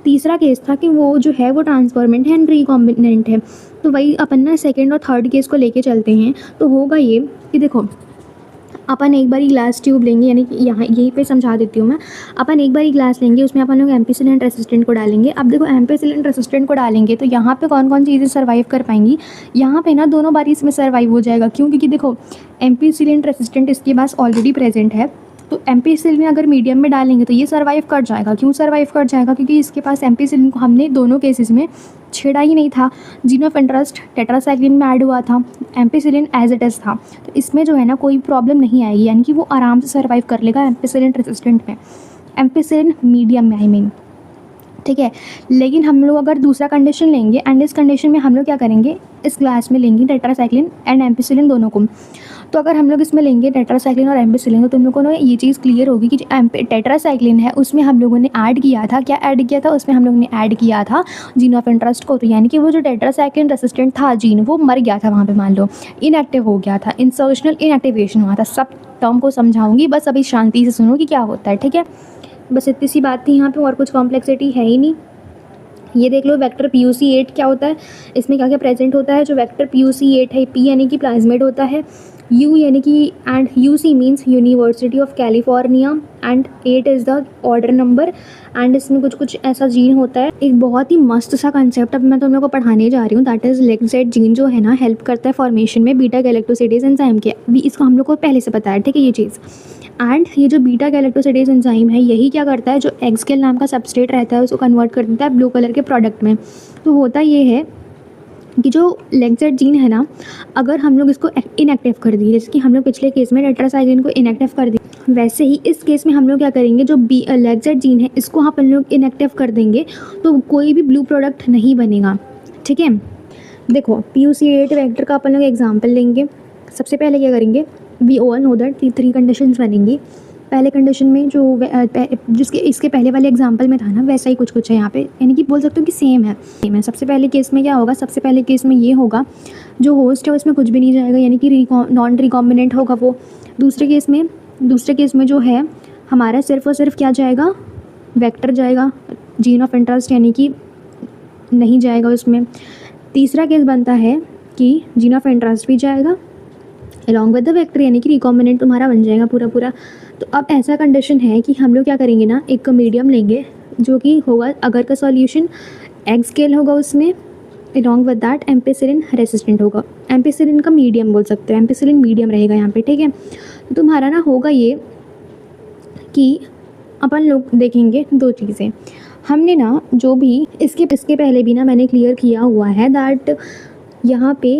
तीसरा केस था कि वो जो है वो ट्रांसफॉर्मेंट है एंड रिकॉम्बिनेंट है। तो वही अपन ना सेकेंड और थर्ड केस को लेके चलते हैं। तो होगा ये कि देखो अपन एक बारी ग्लास ट्यूब लेंगे, यानी कि यहाँ यहीं पे समझा देती हूँ मैं। अपन एक बारी ग्लास लेंगे, उसमें अपन लोग एम्पिसिलिन रेसिस्टेंट को डालेंगे। अब देखो एम्पिसिलिन रेसिस्टेंट को डालेंगे तो यहाँ पे कौन कौन चीज़ें सर्वाइव कर पाएंगी, यहाँ पे ना दोनों बारी इसमें सर्वाइव हो जाएगा। क्यों? क्योंकि देखो एम्पिसिलिन रेसिस्टेंट इसके पास ऑलरेडी प्रेजेंट है, तो एम्पिसिलिन अगर मीडियम में डालेंगे तो ये सर्वाइव कर जाएगा। क्यों सर्वाइव कर जाएगा? क्योंकि इसके पास एम्पिसिलिन को हमने दोनों केसेस में छेड़ा ही नहीं था। जीन ऑफ इंटरेस्ट टेट्रासाइक्लिन में ऐड हुआ था, एम्पिसिलिन एज इट इज़ था, तो इसमें जो है ना कोई प्रॉब्लम नहीं आएगी, यानी कि वो आराम से सर्वाइव कर लेगा एम्पिसिलिन रेसिस्टेंट में, एम्पिसिलिन मीडियम में आई मीन। ठीक है। लेकिन हम लोग अगर दूसरा कंडीशन लेंगे एंड इस कंडीशन में हम लोग क्या करेंगे, इस ग्लास में लेंगे टेट्रासाइक्लिन एंड एम्पिसिलिन दोनों को। तो अगर हम लोग इसमें लेंगे टेट्रासाइक्लिन और एम्पिसिलिन तो तुम लोगों को ये चीज़ क्लियर होगी कि जो टेट्रासाइक्लिन है उसमें हम लोगों ने ऐड किया था, क्या ऐड किया था उसमें हम लोगों ने ऐड किया था जीन ऑफ इंटरेस्ट को। तो यानी कि वो जो टेट्रासाइक्लिन रेसिस्टेंट था जीन, वो मर गया था वहाँ पे, मान लो इनएक्टिव हो गया था, इंसर्शनल इनएक्टिवेशन हुआ था। सब टर्म को समझाऊंगी, बस अभी शांति से सुनो कि क्या होता है, ठीक है। बस इतनी सी बात थी यहाँ पे, और कुछ कॉम्प्लेक्सिटी है ही नहीं। ये देख लो वेक्टर PUC8 क्या होता है, इसमें क्या क्या प्रेजेंट होता है। जो वेक्टर PUC8 है, P यानी कि प्लाज्मिड होता है, U यानी कि and UC means university of California and 8 is the order number. And इसमें कुछ कुछ ऐसा जीन होता है, एक बहुत ही मस्त सा कंसेप्ट अब मैं तुम लोग को पढ़ाने जा रही हूँ, दैट इज़ लेगजेट जीन जो है ना, हेल्प करता है फॉर्मेशन में बीटा गैलेक्टोसिडेज एंजाइम के। अभी इसको हम लोग को पहले से पता है, ठीक है ये चीज़। एंड ये जो बीटा गैलेक्टोसिडेज एंजाइम है, यही क्या करता है, जो एक्सकेल नाम का सबस्ट्रेट रहता है उसको कन्वर्ट कर देता है ब्लू कलर के प्रोडक्ट में। तो होता ये है कि जो लेगजेट जीन है ना, अगर हम लोग इसको इनएक्टिव कर दिए, जैसे कि हम लोग पिछले केस में टेट्रासाइक्लिन को इनएक्टिव कर दिए, वैसे ही इस केस में हम लोग क्या करेंगे, जो लेगजेट जीन है इसको हम लोग इनएक्टिव कर देंगे तो कोई भी ब्लू प्रोडक्ट नहीं बनेगा, ठीक है। देखो PUC8 वेक्टर का अपन लोग एग्जाम्पल लेंगे। सबसे पहले क्या करेंगे, we all know that 3 conditions बनेंगी। पहले कंडीशन में जो जिसके इसके पहले वाले एग्जाम्पल में था ना, वैसा ही कुछ कुछ है यहाँ पे, यानी कि बोल सकते हो कि सेम है। सबसे पहले केस में क्या होगा, सबसे पहले केस में ये होगा जो होस्ट है उसमें कुछ भी नहीं जाएगा, यानी कि नॉन रिकॉम्बिनेंट होगा वो। दूसरे केस में जो है हमारा सिर्फ और सिर्फ क्या जाएगा, वेक्टर जाएगा, जीन ऑफ इंटरेस्ट यानी कि नहीं जाएगा उसमें। तीसरा केस बनता है कि जीन ऑफ इंटरेस्ट भी जाएगा अलॉन्ग विद द वेक्टर, यानी कि रिकॉम्बिनेंट तुम्हारा बन जाएगा पूरा। तो अब ऐसा कंडीशन है कि हम लोग क्या करेंगे ना, एक मीडियम लेंगे जो कि होगा अगर का सॉल्यूशन एक्स स्केल होगा उसमें, along with that ampicillin resistant होगा। एम्पिसिलिन का मीडियम बोल सकते हो, एम्पिसिलिन मीडियम रहेगा यहाँ पे, ठीक है। तो तुम्हारा ना होगा ये कि अपन लोग देखेंगे दो चीज़ें। हमने ना जो भी इसके पहले भी ना मैंने क्लियर किया हुआ है दैट यहाँ पे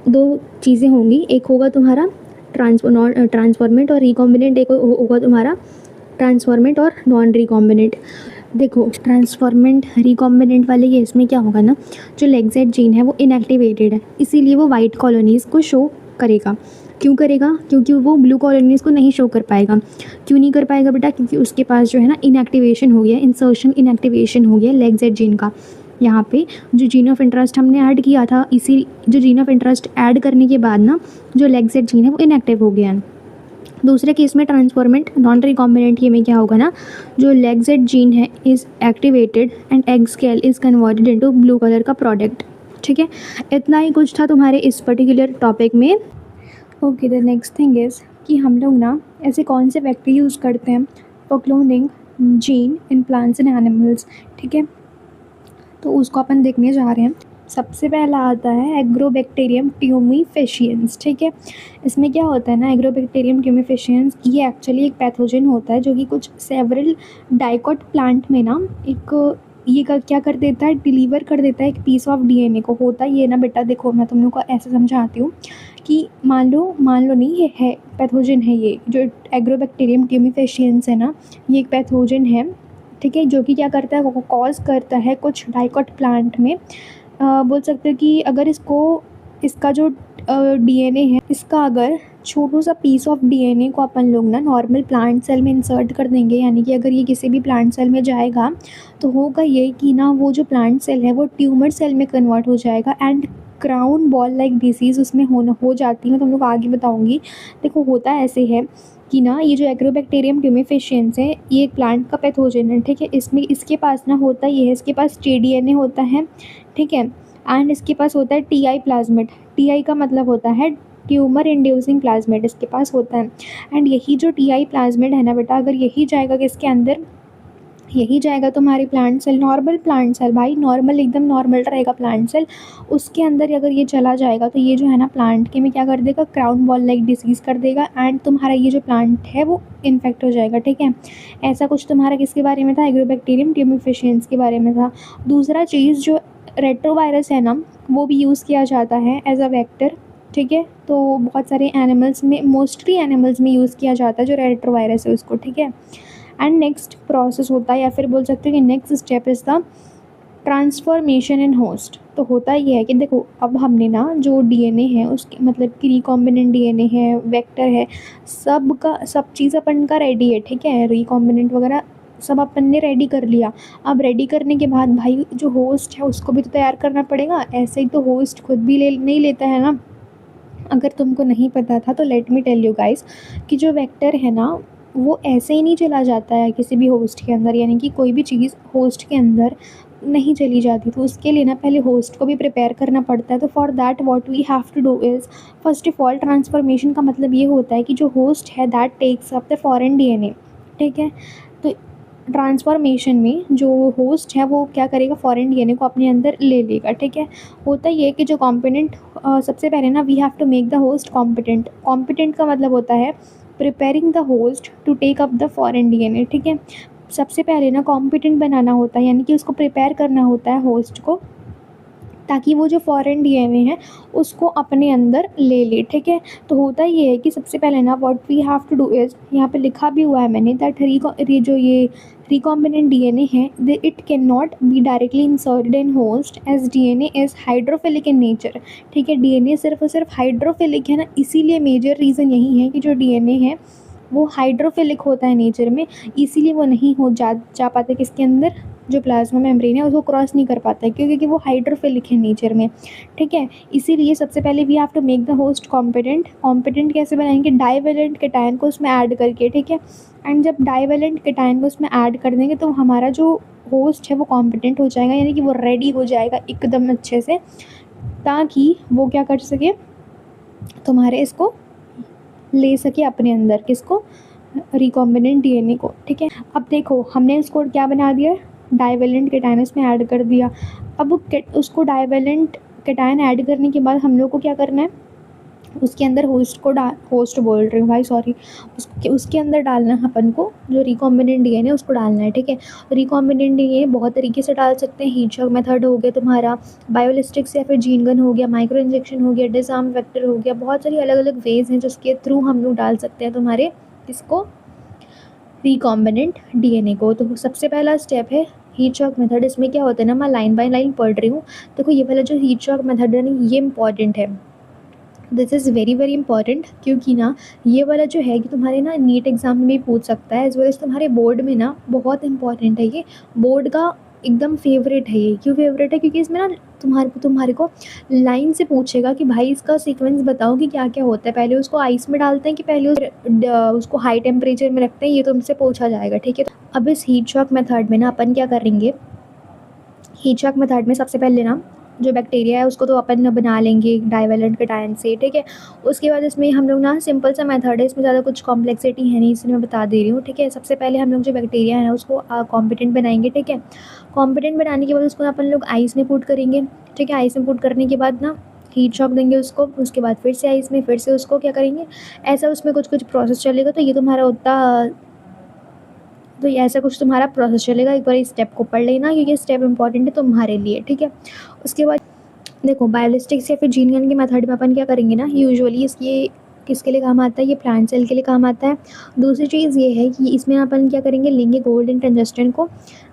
दो चीज़ें होंगी, एक होगा तुम्हारा ट्रांसफॉर्मेंट और रिकॉम्बिनेंट, एक होगा तुम्हारा ट्रांसफॉर्मेंट और नॉन रिकॉम्बिनेंट। देखो ट्रांसफॉर्मेंट रिकॉम्बिनेंट वाले केस में क्या होगा ना, जो लेगजेट जीन है वो इनएक्टिवेटेड है, इसीलिए वो वाइट कॉलोनीज़ को शो करेगा। क्यों करेगा, क्योंकि वो ब्लू कॉलोनीज़ को नहीं शो कर पाएगा। क्यों नहीं कर पाएगा बेटा, क्योंकि उसके पास जो है ना इनएक्टिवेशन हो गया, इंसर्शन इनएक्टिवेशन हो गया लेगजेट जीन का। यहाँ पे जो जीन ऑफ इंटरेस्ट हमने ऐड किया था, इसी जो जीन ऑफ इंटरेस्ट ऐड करने के बाद ना जो लेगजेट जीन है वो इनएक्टिव हो गया है। दूसरे केस में ट्रांसफॉर्मेंट नॉन रिकॉम्बिनेंट, ये में क्या होगा ना, जो लेगजेट जीन है is activated and egg scale is converted into blue colour का प्रोडक्ट, ठीक है। इतना ही कुछ था तुम्हारे इस पर्टिकुलर टॉपिक में। Okay, the next thing is कि हम लोग ना ऐसे कौन से वेक्टर यूज़ करते हैं for cloning gene in plants and animals, ठीक है। तो उसको अपन देखने जा रहे हैं। सबसे पहला आता है एग्रोबैक्टीरियम ट्यूमीफिशियंस, ठीक है। इसमें क्या होता है ना, एग्रोबैक्टीरियम ट्यूमीफिशियंस ये एक्चुअली एक पैथोजन होता है जो कि कुछ सेवरल डाइकोट प्लांट में ना एक ये क्या कर देता है, डिलीवर कर देता है एक पीस ऑफ DNA को। होता ये ना बेटा, देखो मैं तुम लोग को ऐसे समझाती हूँ कि मान लो नहीं, ये है पैथोजन है, ये जो एग्रोबैक्टीरियम ट्यूमीफिशियंस है ना, ये एक पैथोजन है, ठीक है, जो कि क्या करता है, कॉज करता है कुछ डाइकोट प्लांट में। बोल सकते हो कि अगर इसका जो DNA है, इसका अगर छोटू सा पीस ऑफ DNA को अपन लोग ना नॉर्मल प्लांट सेल में इंसर्ट कर देंगे, यानी कि अगर ये किसी भी प्लांट सेल में जाएगा तो होगा ये कि ना वो जो प्लांट सेल है वो ट्यूमर सेल में कन्वर्ट हो जाएगा and crown ball like disease उसमें हो जाती है। मैं तुम लोग आगे बताऊँगी। देखो होता ऐसे है कि ना ये जो एग्रोबैक्टीरियम ट्यूमीफिशियंस है ये एक प्लांट का पैथोजन है, ठीक है। इसमें इसके पास ना होता ये है, इसके पास TDNA होता है, ठीक है, एंड इसके पास होता है TI प्लाज्मिड। TI का मतलब होता है ट्यूमर इंड्यूसिंग प्लाज्मिड, इसके पास होता है। एंड यही जो TI प्लाज्मिड है ना बेटा, अगर यही जाएगा किसके अंदर, यही जाएगा तुम्हारी plant cell, normal plant cell भाई, नॉर्मल एकदम नॉर्मल रहेगा प्लांट सेल, उसके अंदर अगर ये चला जाएगा तो ये जो है ना प्लांट के में क्या कर देगा, क्राउन बॉल लाइक डिसीज़ कर देगा एंड तुम्हारा ये जो प्लांट है वो इन्फेक्ट हो जाएगा, ठीक है। ऐसा कुछ तुम्हारा किसके बारे में था, एग्रोबैक्टीरियम ट्यूमीफिशियंस के बारे में था। दूसरा चीज़ जो रेट्रोवायरस है ना, वो भी यूज़ किया जाता है एज अ वेक्टर, ठीक है। तो बहुत सारे एनिमल्स में, मोस्टली एनिमल्स में यूज़ किया जाता है जो रेट्रोवायरस है उसको, ठीक है। एंड नेक्स्ट प्रोसेस होता है या फिर बोल सकते हो कि next step is the transformation in host. तो होता ये है कि देखो अब हमने ना जो डीएनए है उसके मतलब कि रिकॉम्बिनेंट डीएनए है, वेक्टर है, सब का सब चीज़ अपन का रेडी है, ठीक है, रिकॉम्बिनेंट वगैरह सब अपन ने रेडी कर लिया। अब रेडी करने के बाद भाई जो होस्ट है उसको भी तो तैयार करना पड़ेगा, ऐसे ही तो होस्ट खुद भी ले नहीं लेता है ना। अगर तुमको नहीं पता था तो let me tell you guys कि जो वेक्टर है ना वो ऐसे ही नहीं चला जाता है किसी भी होस्ट के अंदर, यानी कि कोई भी चीज़ होस्ट के अंदर नहीं चली जाती। तो उसके लिए ना पहले होस्ट को भी प्रिपेयर करना पड़ता है। तो for that what we have to do is first of all transformation का मतलब ये होता है कि जो होस्ट है that takes up the foreign DNA, ठीक है। तो ट्रांसफॉर्मेशन में जो होस्ट है वो क्या करेगा, फॉरेन डीएनए को अपने अंदर ले लेगा, ठीक है। होता ये है कि जो कॉम्पिटेंट सबसे पहले ना we have to make the host competent. Competent का मतलब होता है preparing the host to take up the foreign DNA, ठीक है। सबसे पहले ना कॉम्पिटेंट बनाना होता है, यानी कि उसको प्रिपेयर करना होता है होस्ट को, ताकि वो जो फॉरेन डीएनए है उसको अपने अंदर ले ले, ठीक है। तो होता ये है कि सबसे पहले ना what we have to do is, यहाँ पे लिखा भी हुआ है मैंने दैट ये रिकॉम्बिनेंट डीएनए है it can not be directly inserted in host as DNA is hydrophilic in nature, ठीक है। डीएनए सिर्फ और सिर्फ हाइड्रोफिलिक है ना, इसीलिए मेजर रीज़न यही है कि जो डीएनए है वो हाइड्रोफिलिक होता है नेचर में, इसीलिए वो नहीं हो जा पाता किसके अंदर, जो प्लाज्मा मेम्ब्रेन है उसको क्रॉस नहीं कर पाता है, क्योंकि वो हाइड्रोफिलिक है नेचर में, ठीक है। इसीलिए सबसे पहले we have to make the host competent. Competent कैसे बनाएंगे, डाइवेलेंट केटायन को उसमें ऐड करके, ठीक है। एंड जब डाइवेलेंट केटायन को उसमें ऐड कर देंगे तो हमारा जो होस्ट है वो कॉम्पिटेंट हो जाएगा, यानी कि वो रेडी हो जाएगा एकदम अच्छे से, ताकि वो क्या कर सके, तुम्हारे इसको ले सके अपने अंदर, किसको, रिकॉम्बिनेंट डीएनए को, ठीक है। अब देखो हमने इसको क्या बना दिया, डाइवेलेंट केटायन इसमें ऐड कर दिया। अब उसको डाइवेलेंट केटायन ऐड करने के बाद हम लोग को क्या करना है, उसके अंदर होस्ट बोल रही हूँ भाई सॉरी, उसके अंदर डालना है अपन को जो रिकॉम्बिनेंट डीएनए उसको डालना है, ठीक है। रिकॉम्बिनेंट डीएनए बहुत तरीके से डाल सकते हैं, हीट शॉक मेथड हो गया तुम्हारा, बायोलिस्टिक्स या फिर जीन गन हो गया, माइक्रो इंजेक्शन हो गया, डिसआर्म वेक्टर हो गया, बहुत सारी अलग अलग वेज हैं जिसके थ्रू हम लोग डाल सकते हैं तुम्हारे इसको, रिकॉम्बिनेंट डीएनए को। तो सबसे पहला स्टेप है हीट शॉक मेथड। इसमें क्या होता है ना, मैं लाइन बाय लाइन पढ़ रही हूँ। देखो ये वाला जो हीट शॉक मेथड है ना ये इंपॉर्टेंट है, this is very very important, क्योंकि ना ये वाला जो है कि तुम्हारे ना नीट एग्ज़ाम में भी पूछ सकता है, एज वेल एज तुम्हारे बोर्ड में ना बहुत इंपॉर्टेंट है ये, बोर्ड का एकदम फेवरेट है ये। क्यों फेवरेट है, क्योंकि इसमें ना तुम्हारे को लाइन से पूछेगा कि भाई इसका सीक्वेंस बताओ कि क्या क्या होता है, पहले उसको आइस में डालते हैं कि पहले उसको हाई टेम्परेचर में रखते हैं, ये तुमसे पूछा जाएगा, ठीक है। अब इस हीट शॉक मेथड में ना अपन क्या करेंगे, हीट शॉक मेथड में सबसे पहले ना जो बैक्टीरिया है उसको तो अपन बना लेंगे डाइवेलेंट केटायन से, ठीक है। उसके बाद इसमें हम लोग ना सिंपल सा मेथड है, इसमें ज़्यादा कुछ कॉम्प्लेक्सिटी है नहीं, इसलिए मैं बता दे रही हूँ, ठीक है। सबसे पहले हम लोग जो बैक्टीरिया है उसको कॉम्पिटेंट बनाएंगे, ठीक है। कॉम्पिटेंट बनाने के बाद उसको अपन लोग आइस में पुट करेंगे, ठीक है। आइस में पुट करने के बाद ना हीट शॉक देंगे उसको, उसके बाद फिर से आइस में, फिर से उसको क्या करेंगे, ऐसा उसमें कुछ कुछ प्रोसेस चलेगा। तो ये तुम्हारा उतना तो ये ऐसा कुछ तुम्हारा प्रोसेस चलेगा, एक बार इस स्टेप को पढ़ लेना क्योंकि स्टेप इंपॉर्टेंट है तुम्हारे लिए, ठीक है। उसके बाद देखो बायोलिस्टिक्स या फिर जीन गन के मेथड में अपन क्या करेंगे ना, यूजुअली इसके किसके लिए काम आता है, ये प्लांट सेल के लिए काम आता है। दूसरी चीज़ ये है कि इसमें अपन क्या करेंगे, लेंगे गोल्डन टंगस्टन को,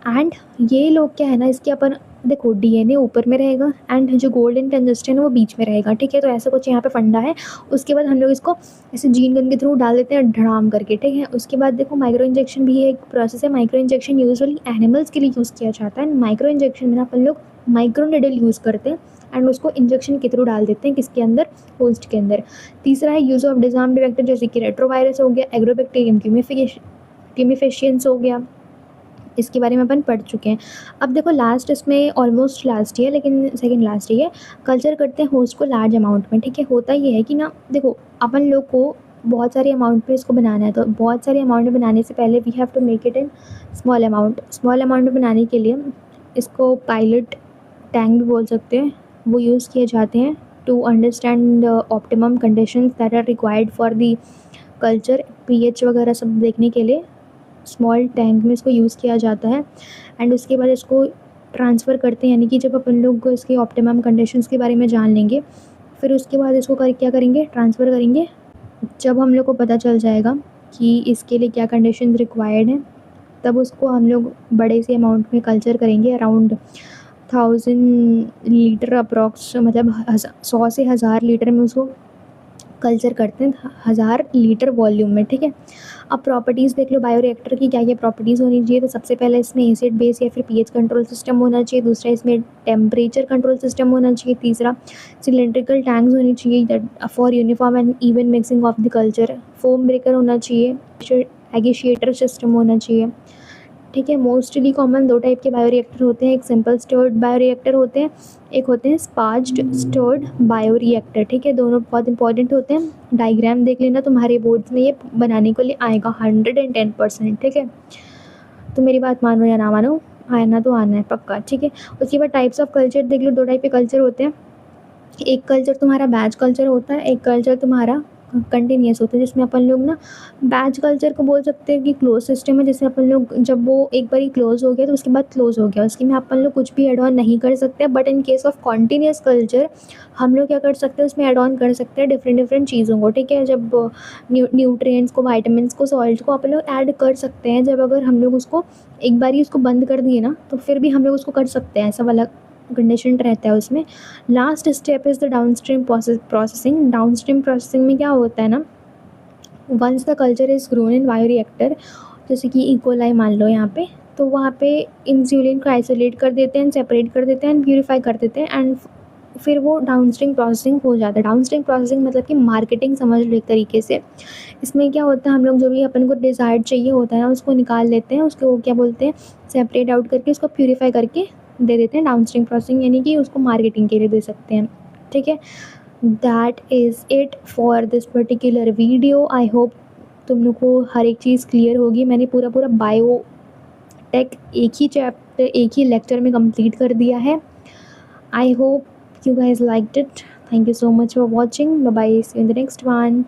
एंड ये लोग क्या है ना इसके अपन देखो डीएनए ऊपर में रहेगा एंड जो गोल्डन टंगस्टन है वो बीच में रहेगा, ठीक है। तो ऐसा कुछ यहाँ पे फंडा है। उसके बाद हम लोग इसको ऐसे जीन गन के थ्रू डाल देते हैं धड़ाम करके, ठीक है। उसके बाद देखो माइक्रो इंजेक्शन भी एक प्रोसेस है। माइक्रो इंजेक्शन यूजुअली एनिमल्स के लिए यूज़ किया जाता है। माइक्रो इंजेक्शन में अपन लोग माइक्रो निडल यूज़ करते हैं एंड उसको इंजेक्शन के थ्रू डाल देते हैं किसके अंदर, होस्ट के अंदर। तीसरा है यूज़ ऑफ डिजार्म्ड वेक्टर, जैसे कि रेट्रोवायरस हो गया, एग्रोबैक्टीरियम क्यूमिफिशियंस हो गया, इसके बारे में अपन पढ़ चुके हैं। अब देखो लास्ट इसमें ऑलमोस्ट लास्ट ही है लेकिन सेकंड लास्ट ही है, कल्चर करते हैं होस्ट को लार्ज अमाउंट में, ठीक है। होता ये है कि ना देखो अपन लोग को बहुत सारे अमाउंट पे इसको बनाना है, तो बहुत सारे अमाउंट में बनाने से पहले we have to make it in small amount. Small amount में बनाने के लिए इसको पायलट टैंक भी बोल सकते हैं, वो यूज़ किए जाते हैं to understand optimum conditions that are required for the culture, pH वगैरह सब देखने के लिए स्मॉल टैंक में इसको यूज़ किया जाता है। एंड उसके बाद इसको ट्रांसफ़र करते हैं, यानी कि जब अपन लोग इसके ऑप्टिमम कंडीशंस के बारे में जान लेंगे फिर उसके बाद इसको क्या करेंगे, ट्रांसफ़र करेंगे। जब हम लोग को पता चल जाएगा कि इसके लिए क्या कंडीशंस रिक्वायर्ड हैं तब उसको हम लोग बड़े से अमाउंट में कल्चर करेंगे, अराउंड 1000 लीटर अप्रॉक्स, मतलब 100 से 1000 लीटर में उसको कल्चर करते हैं, 1000 लीटर वॉल्यूम में, ठीक है। अब प्रॉपर्टीज़ देख लो बायोरिएक्टर की क्या क्या प्रॉपर्टीज़ होनी चाहिए। तो सबसे पहले इसमें एसिड बेस या फिर पीएच कंट्रोल सिस्टम होना चाहिए। दूसरा इसमें टेम्परेचर कंट्रोल सिस्टम होना चाहिए। तीसरा सिलेंड्रिकल टैंक्स होनी चाहिए that for uniform and even mixing of the culture. Foam breaker होना चाहिए। एगिशिएटर सिस्टम होना चाहिए, ठीक है। मोस्टली कॉमन 2 टाइप के बायोरिएक्टर होते हैं, एक सिंपल स्टर्ड बायोरिएक्टर होते हैं, एक होते हैं स्पार्ज्ड स्टर्ड बायोरिएक्टर, ठीक है। दोनों बहुत इंपॉर्टेंट होते हैं। डायग्राम देख लेना, तुम्हारे बोर्ड्स में ये बनाने के लिए आएगा 110%, ठीक है। तो मेरी बात मानो या ना मानो, आना तो आना है पक्का, ठीक है। उसके बाद टाइप्स ऑफ कल्चर देख लो, 2 टाइप के कल्चर होते हैं। एक कल्चर तुम्हारा बैच कल्चर होता है, एक कल्चर तुम्हारा कंटिन्यूस होता है, जिसमें अपन लोग ना बैच कल्चर को बोल सकते हैं कि क्लोज सिस्टम है। जैसे अपन लोग जब वो एक बार क्लोज हो गया तो उसके बाद क्लोज हो गया, उसके में अपन लोग कुछ भी एड ऑन नहीं कर सकते। But in case of continuous culture हम लोग क्या कर सकते हैं, उसमें एड ऑन कर सकते हैं डिफरेंट डिफरेंट चीज़ों को, ठीक है। जब न्यूट्रिएंट्स को, वाइटामिन को, सॉल्ट को अपन लोग ऐड कर सकते हैं। जब अगर हम लोग उसको एक बार ही उसको बंद कर दिए ना, तो फिर भी हम लोग उसको कर सकते हैं, ऐसा वाला कंडीशन रहता है उसमें। Last step is the downstream processing. Downstream processing में क्या होता है ना, once the culture is grown in bioreactor, जैसे कि इकोलाई मान लो यहाँ पे, तो वहाँ पे इंसुलिन को आइसोलेट कर देते हैं, सेपरेट कर देते हैं एंड प्यूरीफाई कर देते हैं, एंड फिर वो डाउनस्ट्रीम प्रोसेसिंग हो जाता है। डाउनस्ट्रीम प्रोसेसिंग मतलब कि मार्केटिंग समझ लो एक तरीके से। इसमें क्या होता है, हम लोग जो भी अपन को डिज़ायर्ड चाहिए होता है ना, उसको निकाल लेते हैं, उसको क्या बोलते हैं, सेपरेट आउट करके उसको प्यूरीफाई करके दे देते हैं डाउनस्ट्रीम प्रोसेसिंग, यानी कि उसको मार्केटिंग के लिए दे सकते हैं, ठीक है। That is it for this particular video. I hope तुम लोग को हर एक चीज़ क्लियर होगी। मैंने पूरा बायोटेक एक ही चैप्टर, एक ही लेक्चर में कंप्लीट कर दिया है। I hope you guys liked it. Thank you so much for watching. Bye bye. See you in the next one.